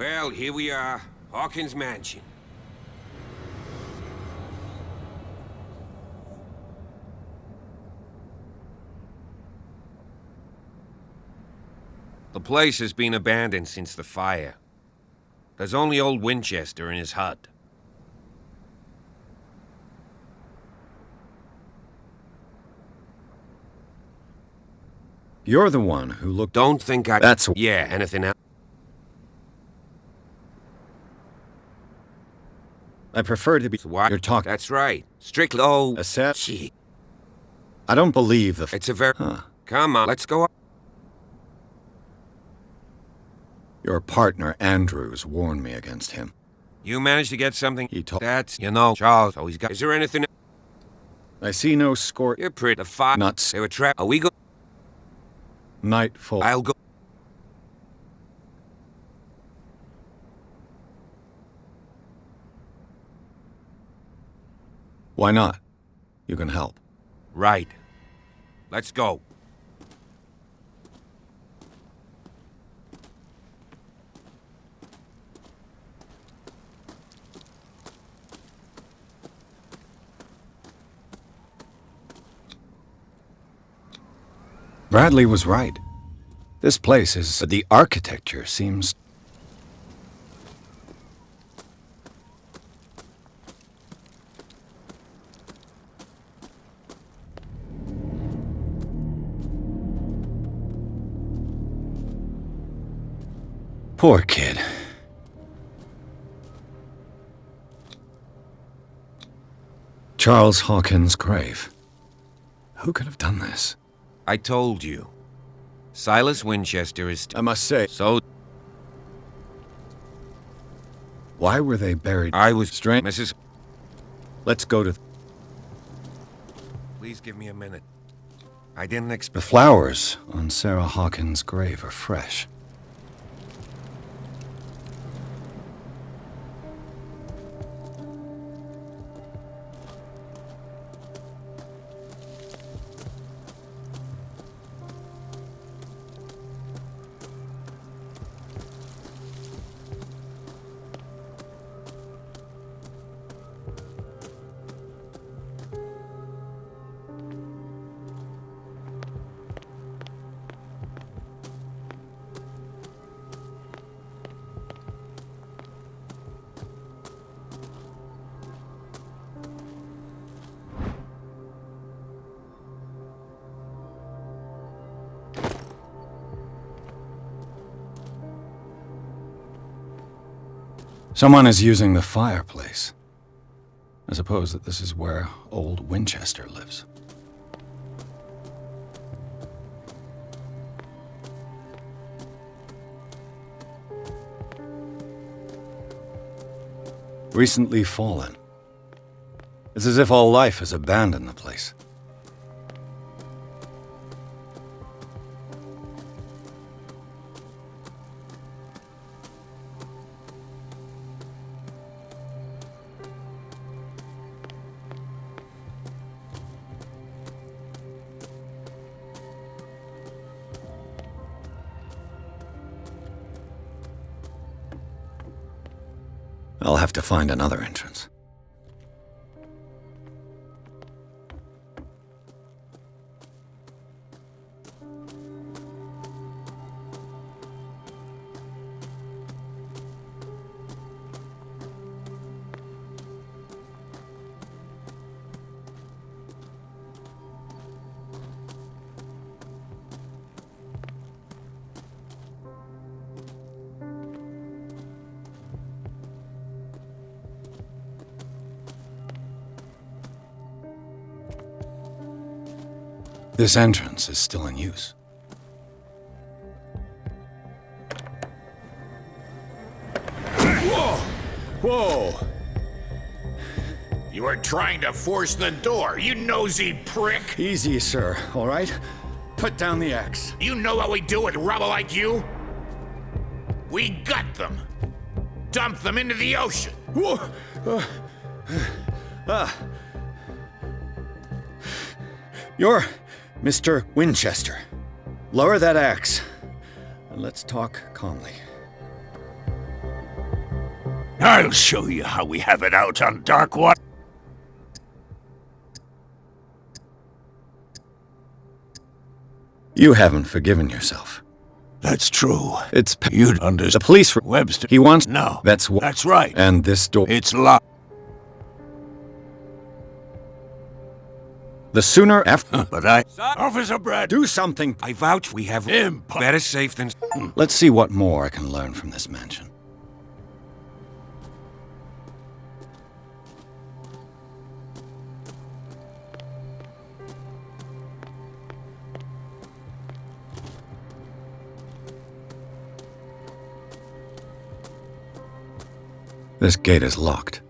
Well, here we are. Hawkins Mansion. The place has been abandoned since the fire. There's only old Winchester in his hut. You're the one who looked... Don't think I... That's... Yeah, anything else? I prefer to be... Why? You're talking... That's right. Strictly... Oh... A set? Gee. I don't believe the... It's a very... Huh. Come on, let's go up. Your partner, Andrews, warned me against him. You managed to get something? He told... That's... You know, Charles always got... Is there anything... I see no score... You're pretty... The fire... Nuts. They were trapped. Are we go... Nightfall. I'll go... Why not? You can help. Right. Let's go. Bradley was right. This place is... The architecture seems... Poor kid. Charles Hawkins' grave. Who could have done this? I told you. Silas Winchester is... I must say... So... Why were they buried? I was... Strange. Mrs... Let's go to... Please give me a minute. I didn't expect... The flowers on Sarah Hawkins' grave are fresh. Someone is using the fireplace. I suppose that this is where old Winchester lives. Recently fallen. It's as if all life has abandoned the place. I'll have to find another entrance. This entrance is still in use. Whoa! Whoa! You are trying to force the door, you nosy prick! Easy, sir, all right? Put down the axe. You know what we do with rubble like you? We gut them. Dump them into the ocean. Whoa! You're Mr. Winchester. Lower that axe, and let's talk calmly. I'll show you how we have it out on Darkwater. You haven't forgiven yourself. That's true. It's You'd understand. the police. Webster. He wants. No. That's what. That's right. And this door. It's locked. The sooner after. But Officer Brad. Do something. I vouch we have better safe than... Let's see what more I can learn from this mansion. This gate is locked.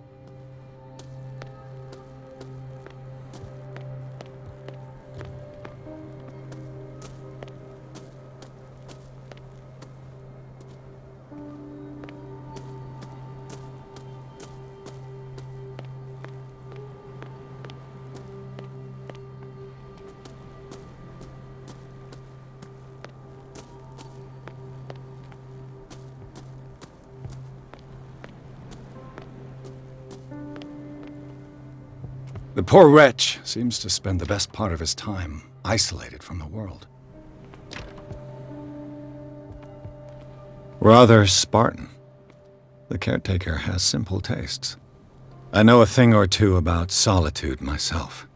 The poor wretch seems to spend the best part of his time isolated from the world. Rather Spartan. The caretaker has simple tastes. I know a thing or two about solitude myself.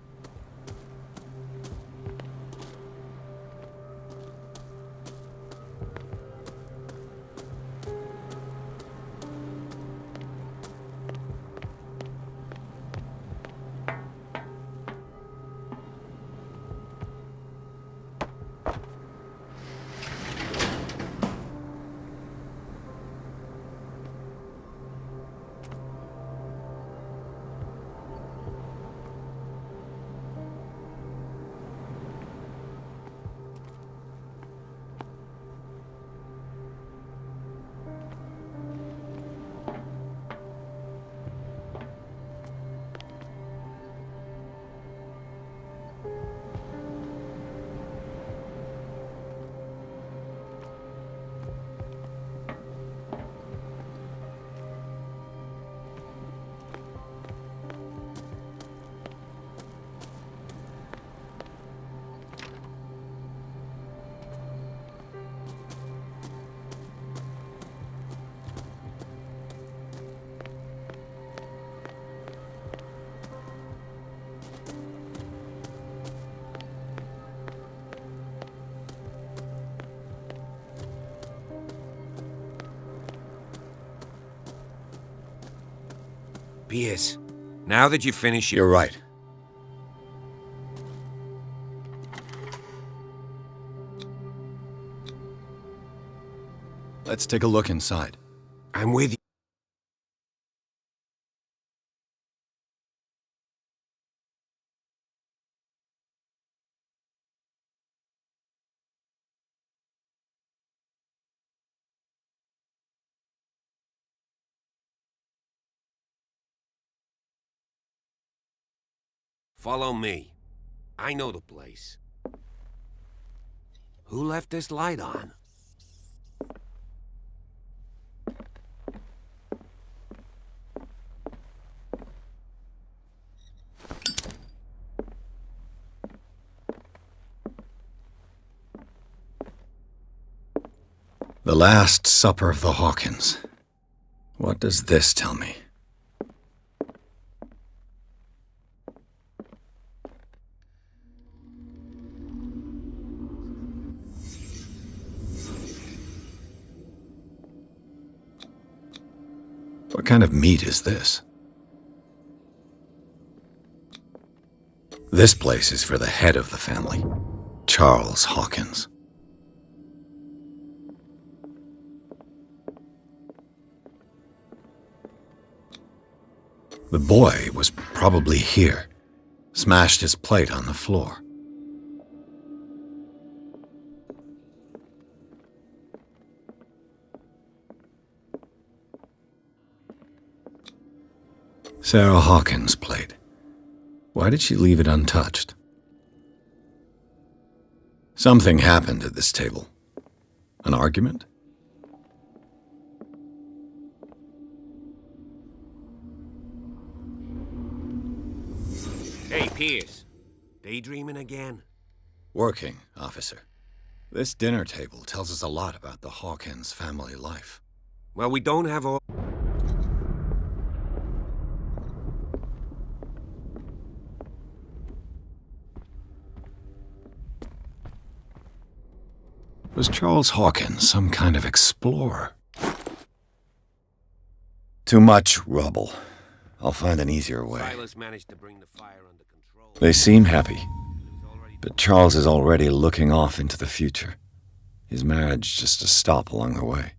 Pierce, now that you finish your... You're right. Let's take a look inside. I'm with you. Follow me. I know the place. Who left this light on? The Last Supper of the Hawkins. What does this tell me? What kind of meat is this? This place is for the head of the family, Charles Hawkins. The boy was probably here, smashed his plate on the floor. Sarah Hawkins' plate. Why did she leave it untouched? Something happened at this table. An argument? Pierce, daydreaming again? Working, officer. This dinner table tells us a lot about the Hawkins family life. Well, we don't have all... Was Charles Hawkins some kind of explorer? Too much rubble. I'll find an easier way. Silas managed to bring the fire under control. They seem happy, but Charles is already looking off into the future. His marriage just a stop along the way.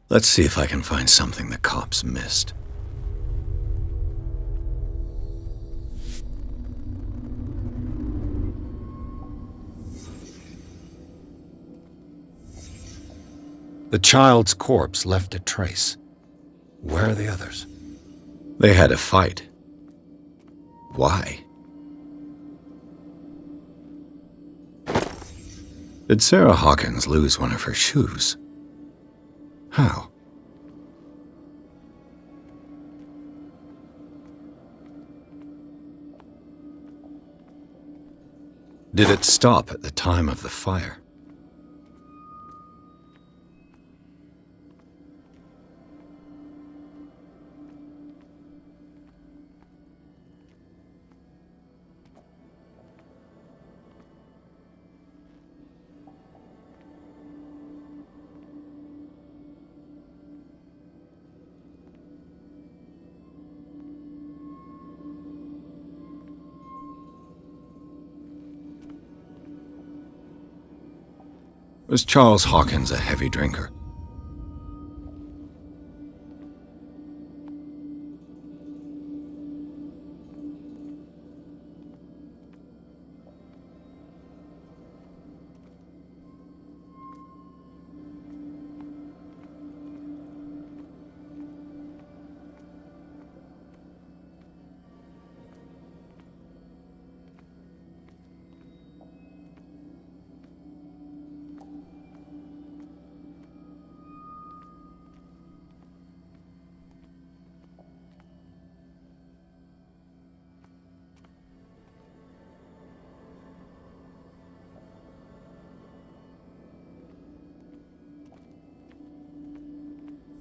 Let's see if I can find something the cops missed. The child's corpse left a trace. Where are the others? They had a fight. Why? Did Sarah Hawkins lose one of her shoes? How? Did it stop at the time of the fire? Was Charles Hawkins a heavy drinker?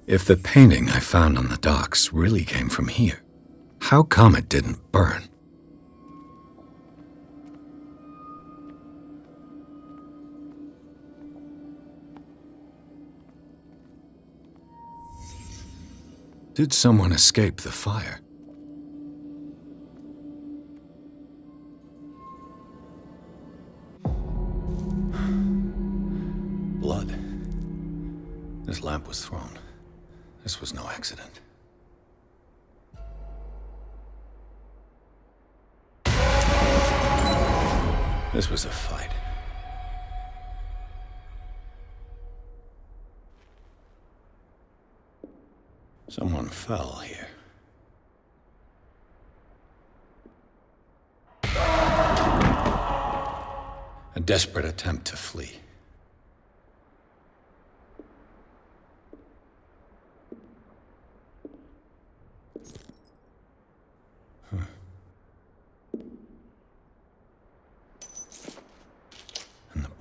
If the painting I found on the docks really came from here, how come it didn't burn? Did someone escape the fire? Blood. This lamp was thrown. This was no accident. This was a fight. Someone fell here. A desperate attempt to flee.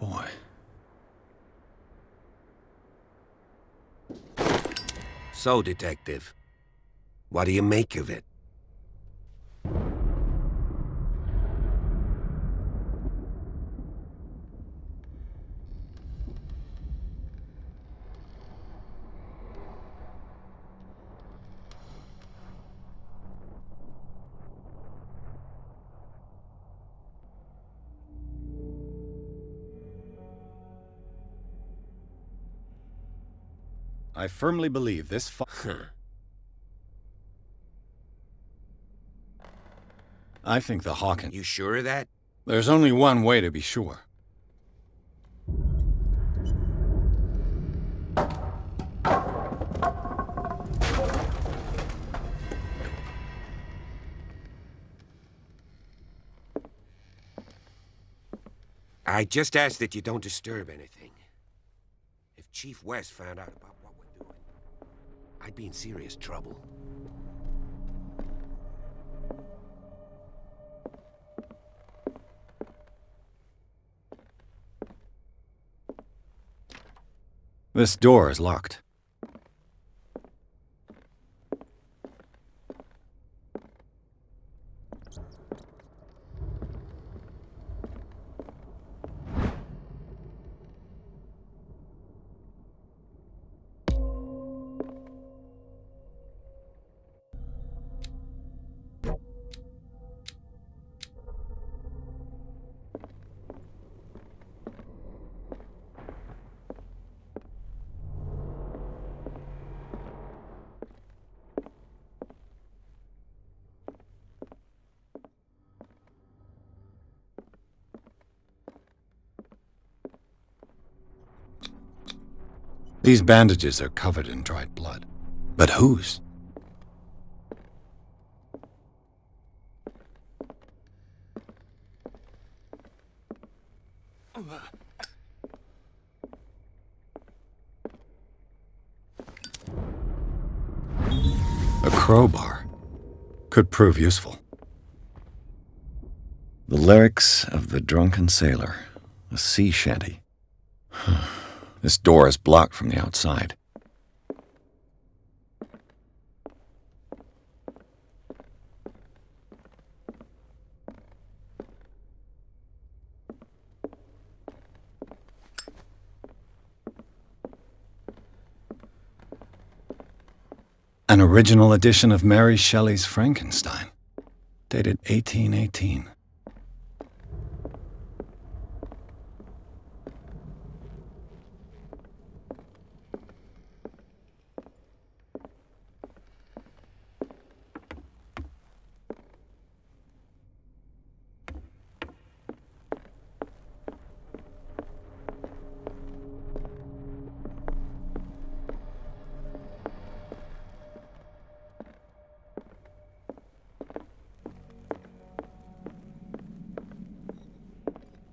boy. So, Detective, what do you make of it? I firmly believe this I think the Hawkins... You sure of that? There's only one way to be sure. I just ask that you don't disturb anything. If Chief West found out about what we're doing, I'd be in serious trouble. This door is locked. These bandages are covered in dried blood. But whose? A crowbar could prove useful. The lyrics of the drunken sailor, a sea shanty. This door is blocked from the outside. An original edition of Mary Shelley's Frankenstein, dated 1818.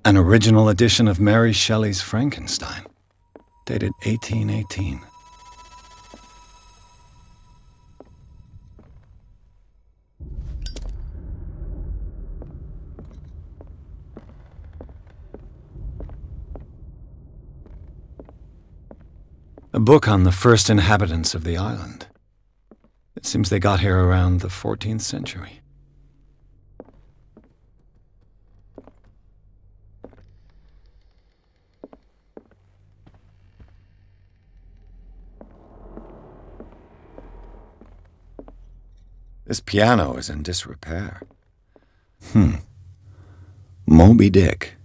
An original edition of Mary Shelley's Frankenstein, dated 1818. A book on the first inhabitants of the island. It seems they got here around the 14th century. This piano is in disrepair. Moby Dick,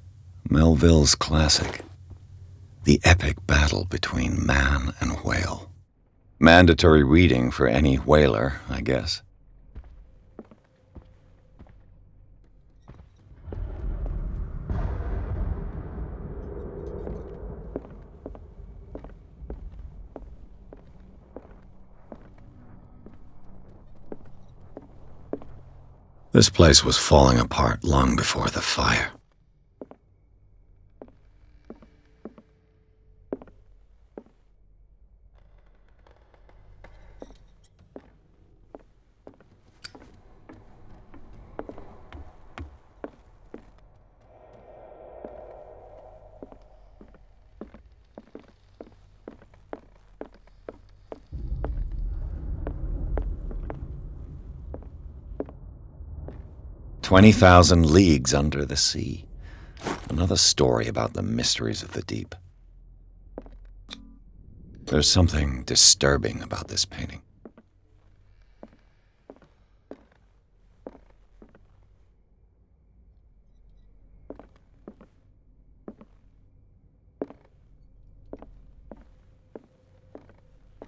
Melville's classic. The epic battle between man and whale. Mandatory reading for any whaler, I guess. This place was falling apart long before the fire. 20,000 leagues under the sea. Another story about the mysteries of the deep. There's something disturbing about this painting.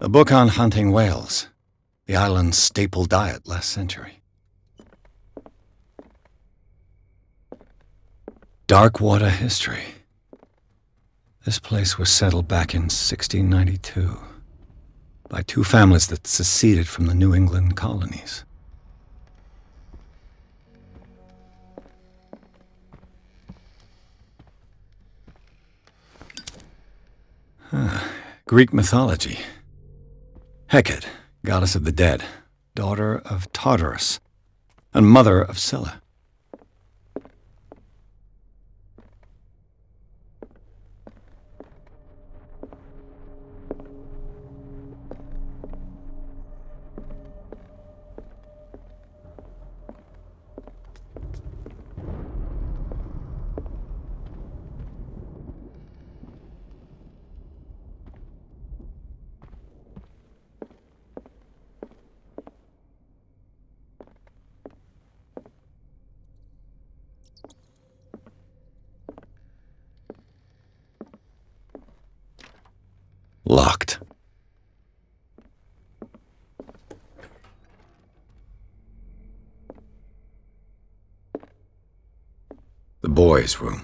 A book on hunting whales, the island's staple diet last century. Dark water history. This place was settled back in 1692 by two families that seceded from the New England colonies. Greek mythology. Hecate, goddess of the dead, daughter of Tartarus, and mother of Scylla. Locked. The boys' room.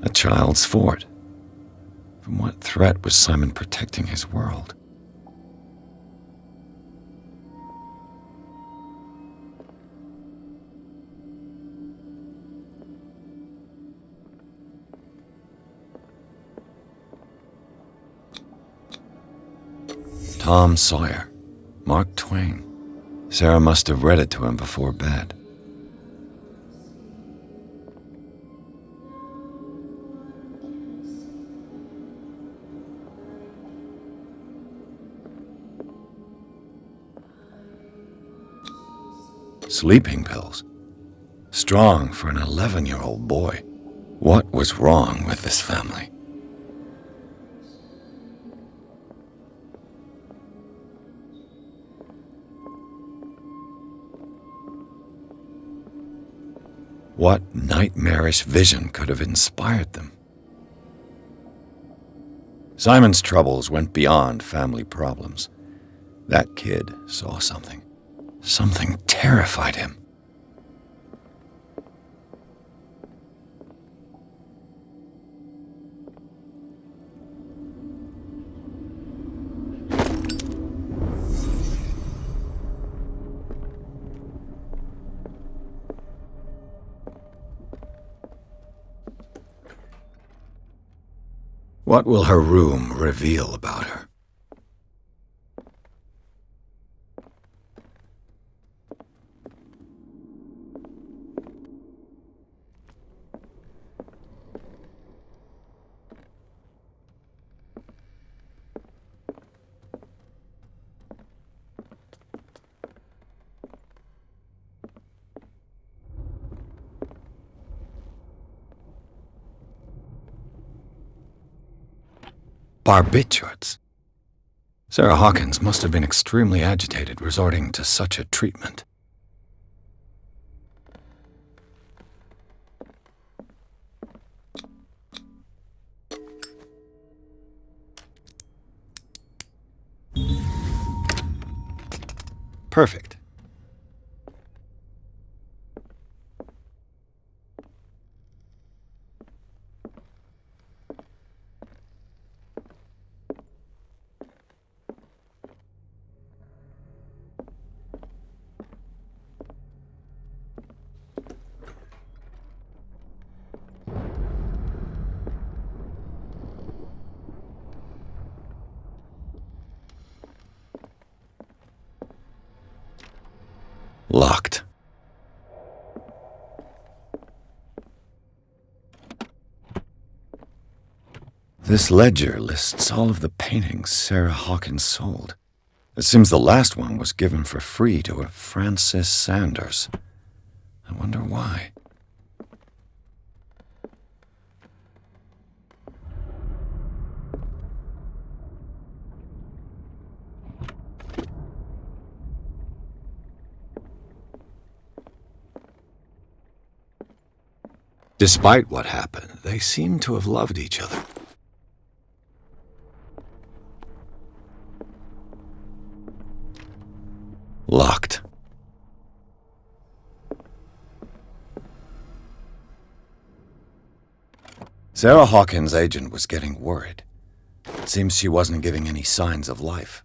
A child's fort. From what threat was Simon protecting his world? Tom Sawyer, Mark Twain. Sarah must have read it to him before bed. Sleeping pills. Strong for an 11-year-old boy. What was wrong with this family? What nightmarish vision could have inspired them? Simon's troubles went beyond family problems. That kid saw something. Something terrified him. What will her room reveal about her? Barbiturates. Sarah Hawkins must have been extremely agitated resorting to such a treatment. Perfect. This ledger lists all of the paintings Sarah Hawkins sold. It seems the last one was given for free to a Francis Sanders. I wonder why. Despite what happened, they seem to have loved each other. Locked. Sarah Hawkins' agent was getting worried. It seems she wasn't giving any signs of life.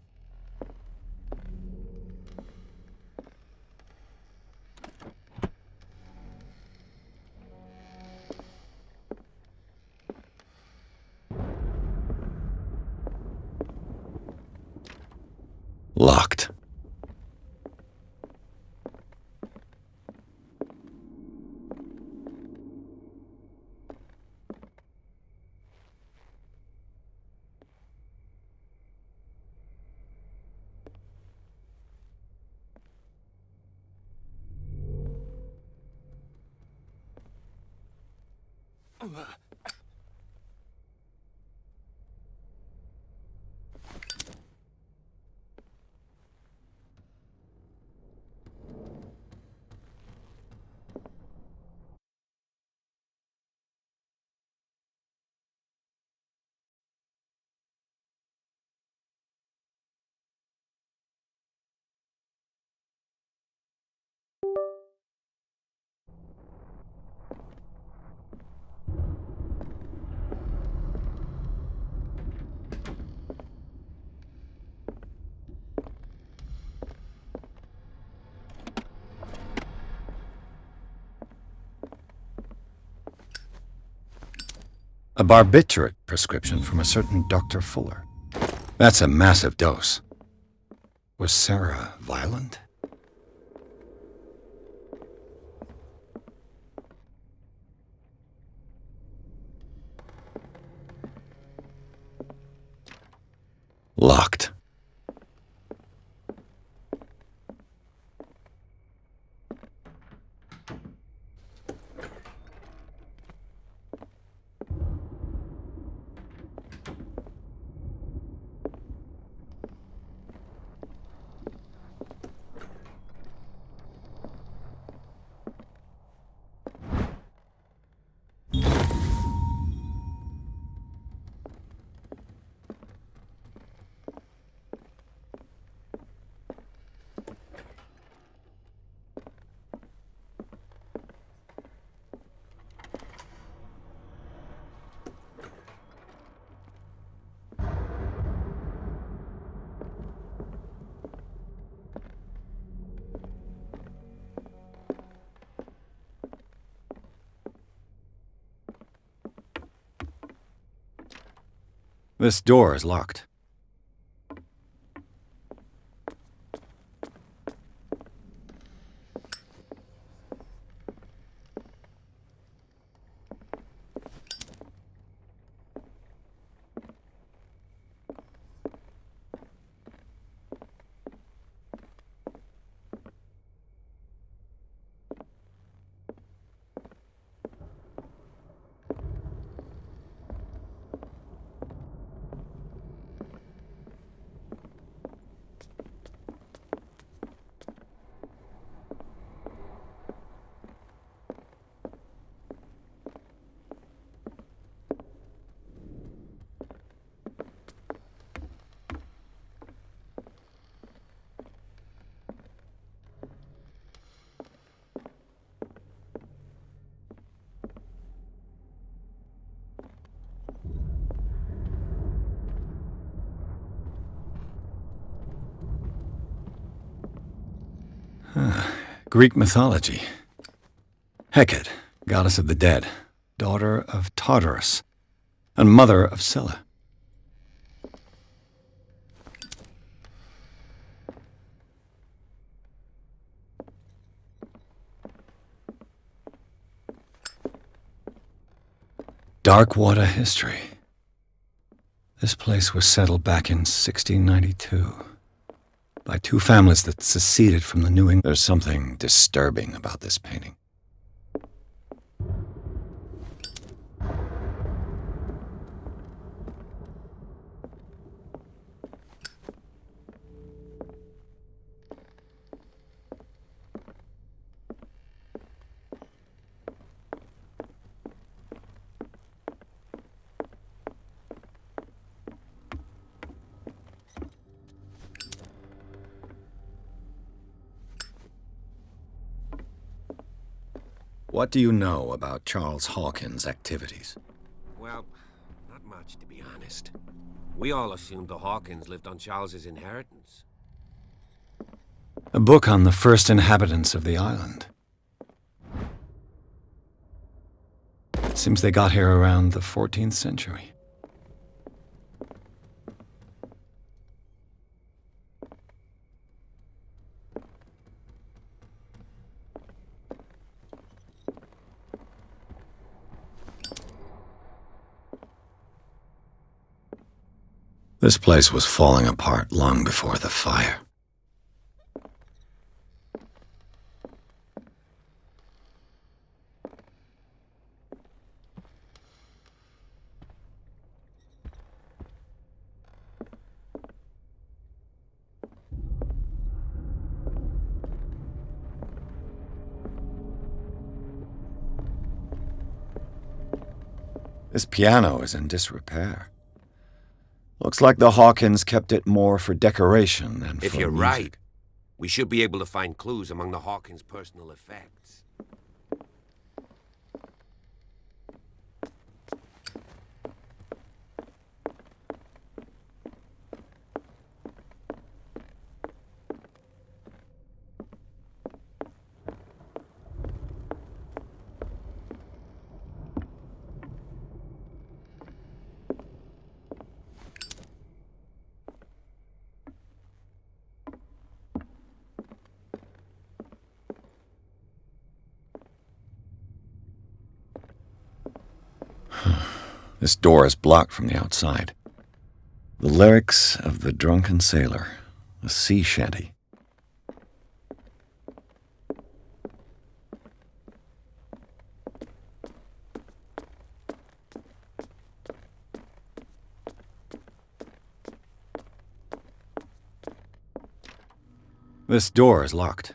Locked. A barbiturate prescription from a certain Dr. Fuller. That's a massive dose. Was Sarah violent? Locked. This door is locked. Greek mythology. Hecate, goddess of the dead, daughter of Tartarus, and mother of Scylla. Dark water history. This place was settled back in 1692 by two families that seceded from the New England. There's something disturbing about this painting. What do you know about Charles Hawkins' activities? Well, not much, to be honest. We all assumed the Hawkins lived on Charles's inheritance. A book on the first inhabitants of the island. It seems they got here around the 14th century. This place was falling apart long before the fire. This piano is in disrepair. Looks like the Hawkins kept it more for decoration than for If you're music. right, we should be able to find clues among the Hawkins' personal effects. This door is blocked from the outside. The lyrics of the drunken sailor, a sea shanty. This door is locked.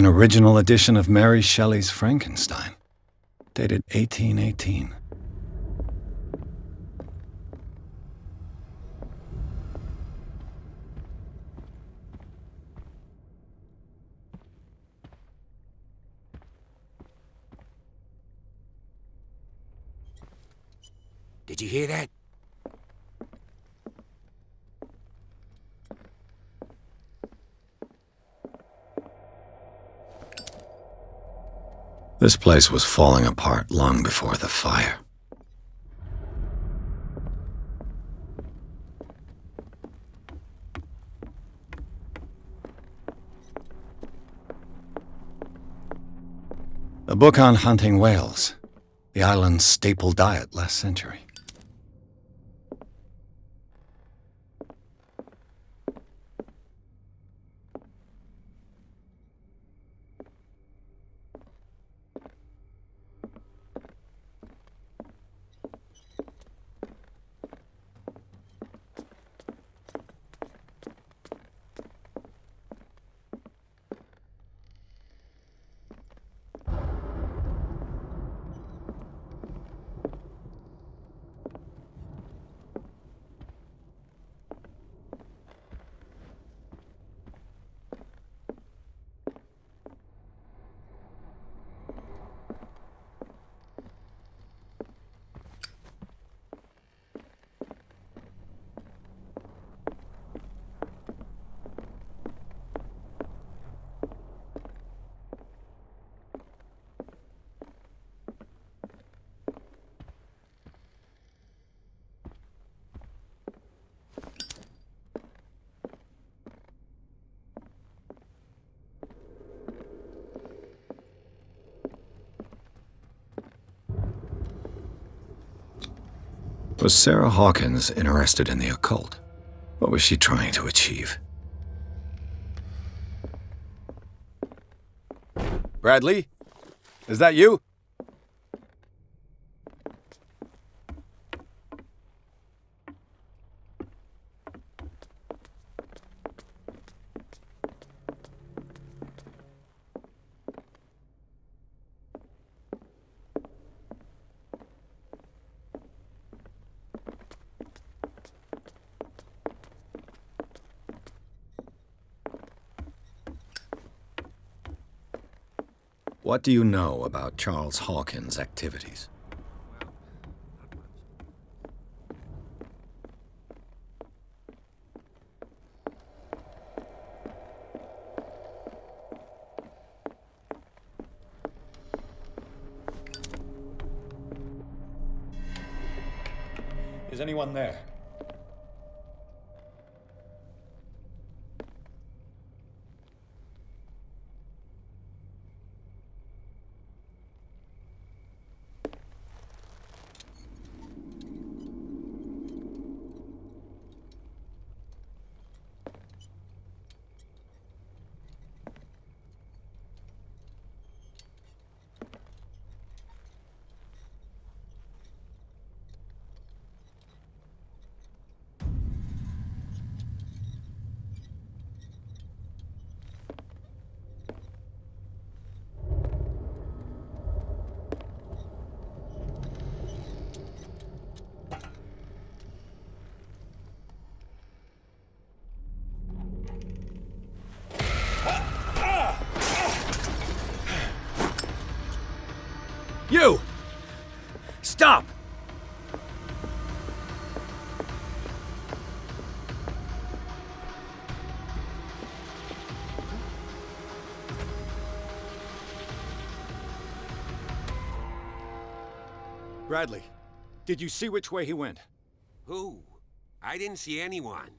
An original edition of Mary Shelley's Frankenstein, dated 1818. Did you hear that? This place was falling apart long before the fire. A book on hunting whales, the island's staple diet last century. Was Sarah Hawkins interested in the occult? What was she trying to achieve? Bradley? Is that you? What do you know about Charles Hawkins' activities? Is anyone there? You! Stop! Bradley, did you see which way he went? Who? I didn't see anyone.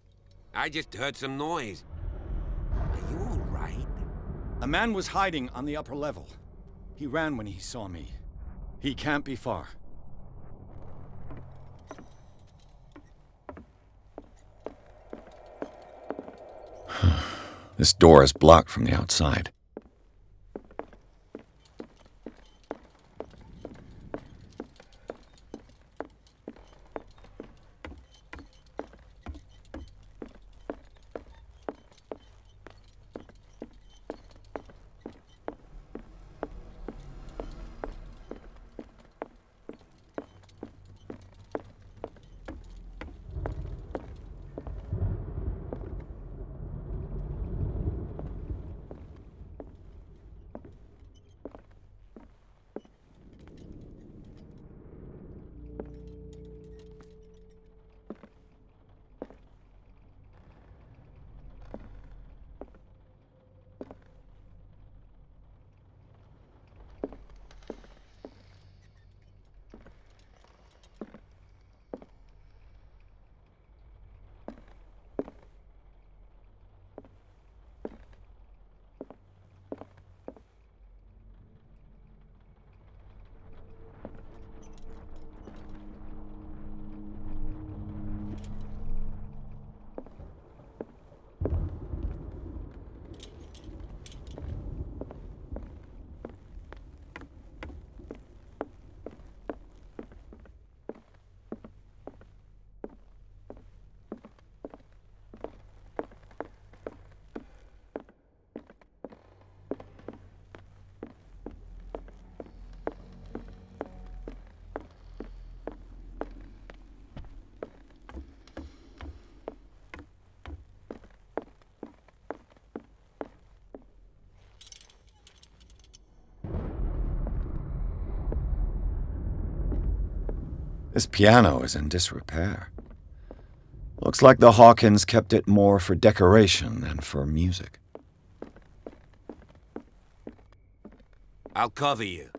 I just heard some noise. Are you all right? A man was hiding on the upper level. He ran when he saw me. He can't be far. This door is blocked from the outside. This piano is in disrepair. Looks like the Hawkins kept it more for decoration than for music. I'll cover you.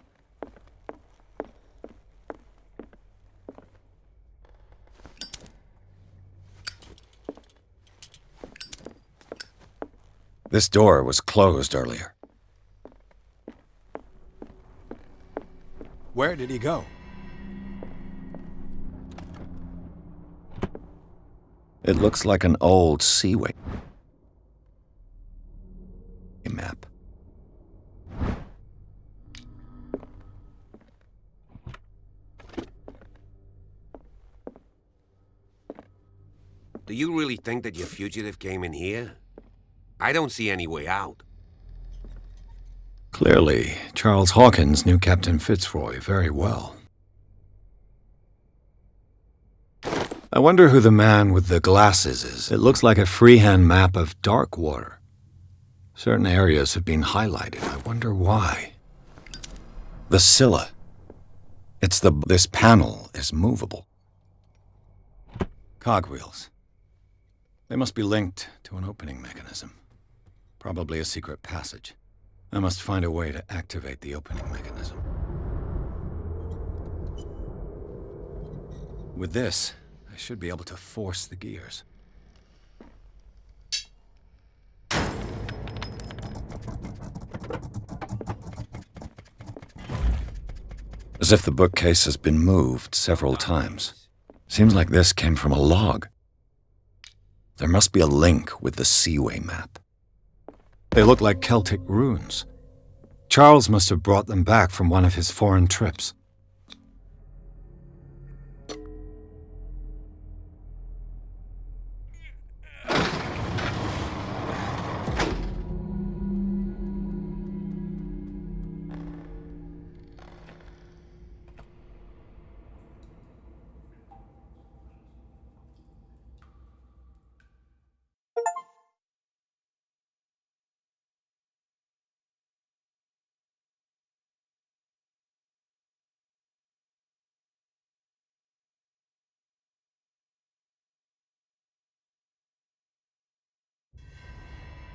This door was closed earlier. Where did he go? It looks like an old seaway map. Do you really think that your fugitive came in here? I don't see any way out. Clearly, Charles Hawkins knew Captain Fitzroy very well. I wonder who the man with the glasses is. It looks like a freehand map of dark water. Certain areas have been highlighted. I wonder why. The Scylla. This panel is movable. Cogwheels. They must be linked to an opening mechanism. Probably a secret passage. I must find a way to activate the opening mechanism. With this, I should be able to force the gears. As if the bookcase has been moved several times. Seems like this came from a log. There must be a link with the Seaway map. They look like Celtic runes. Charles must have brought them back from one of his foreign trips.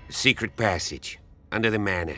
Secret passage, under the manor.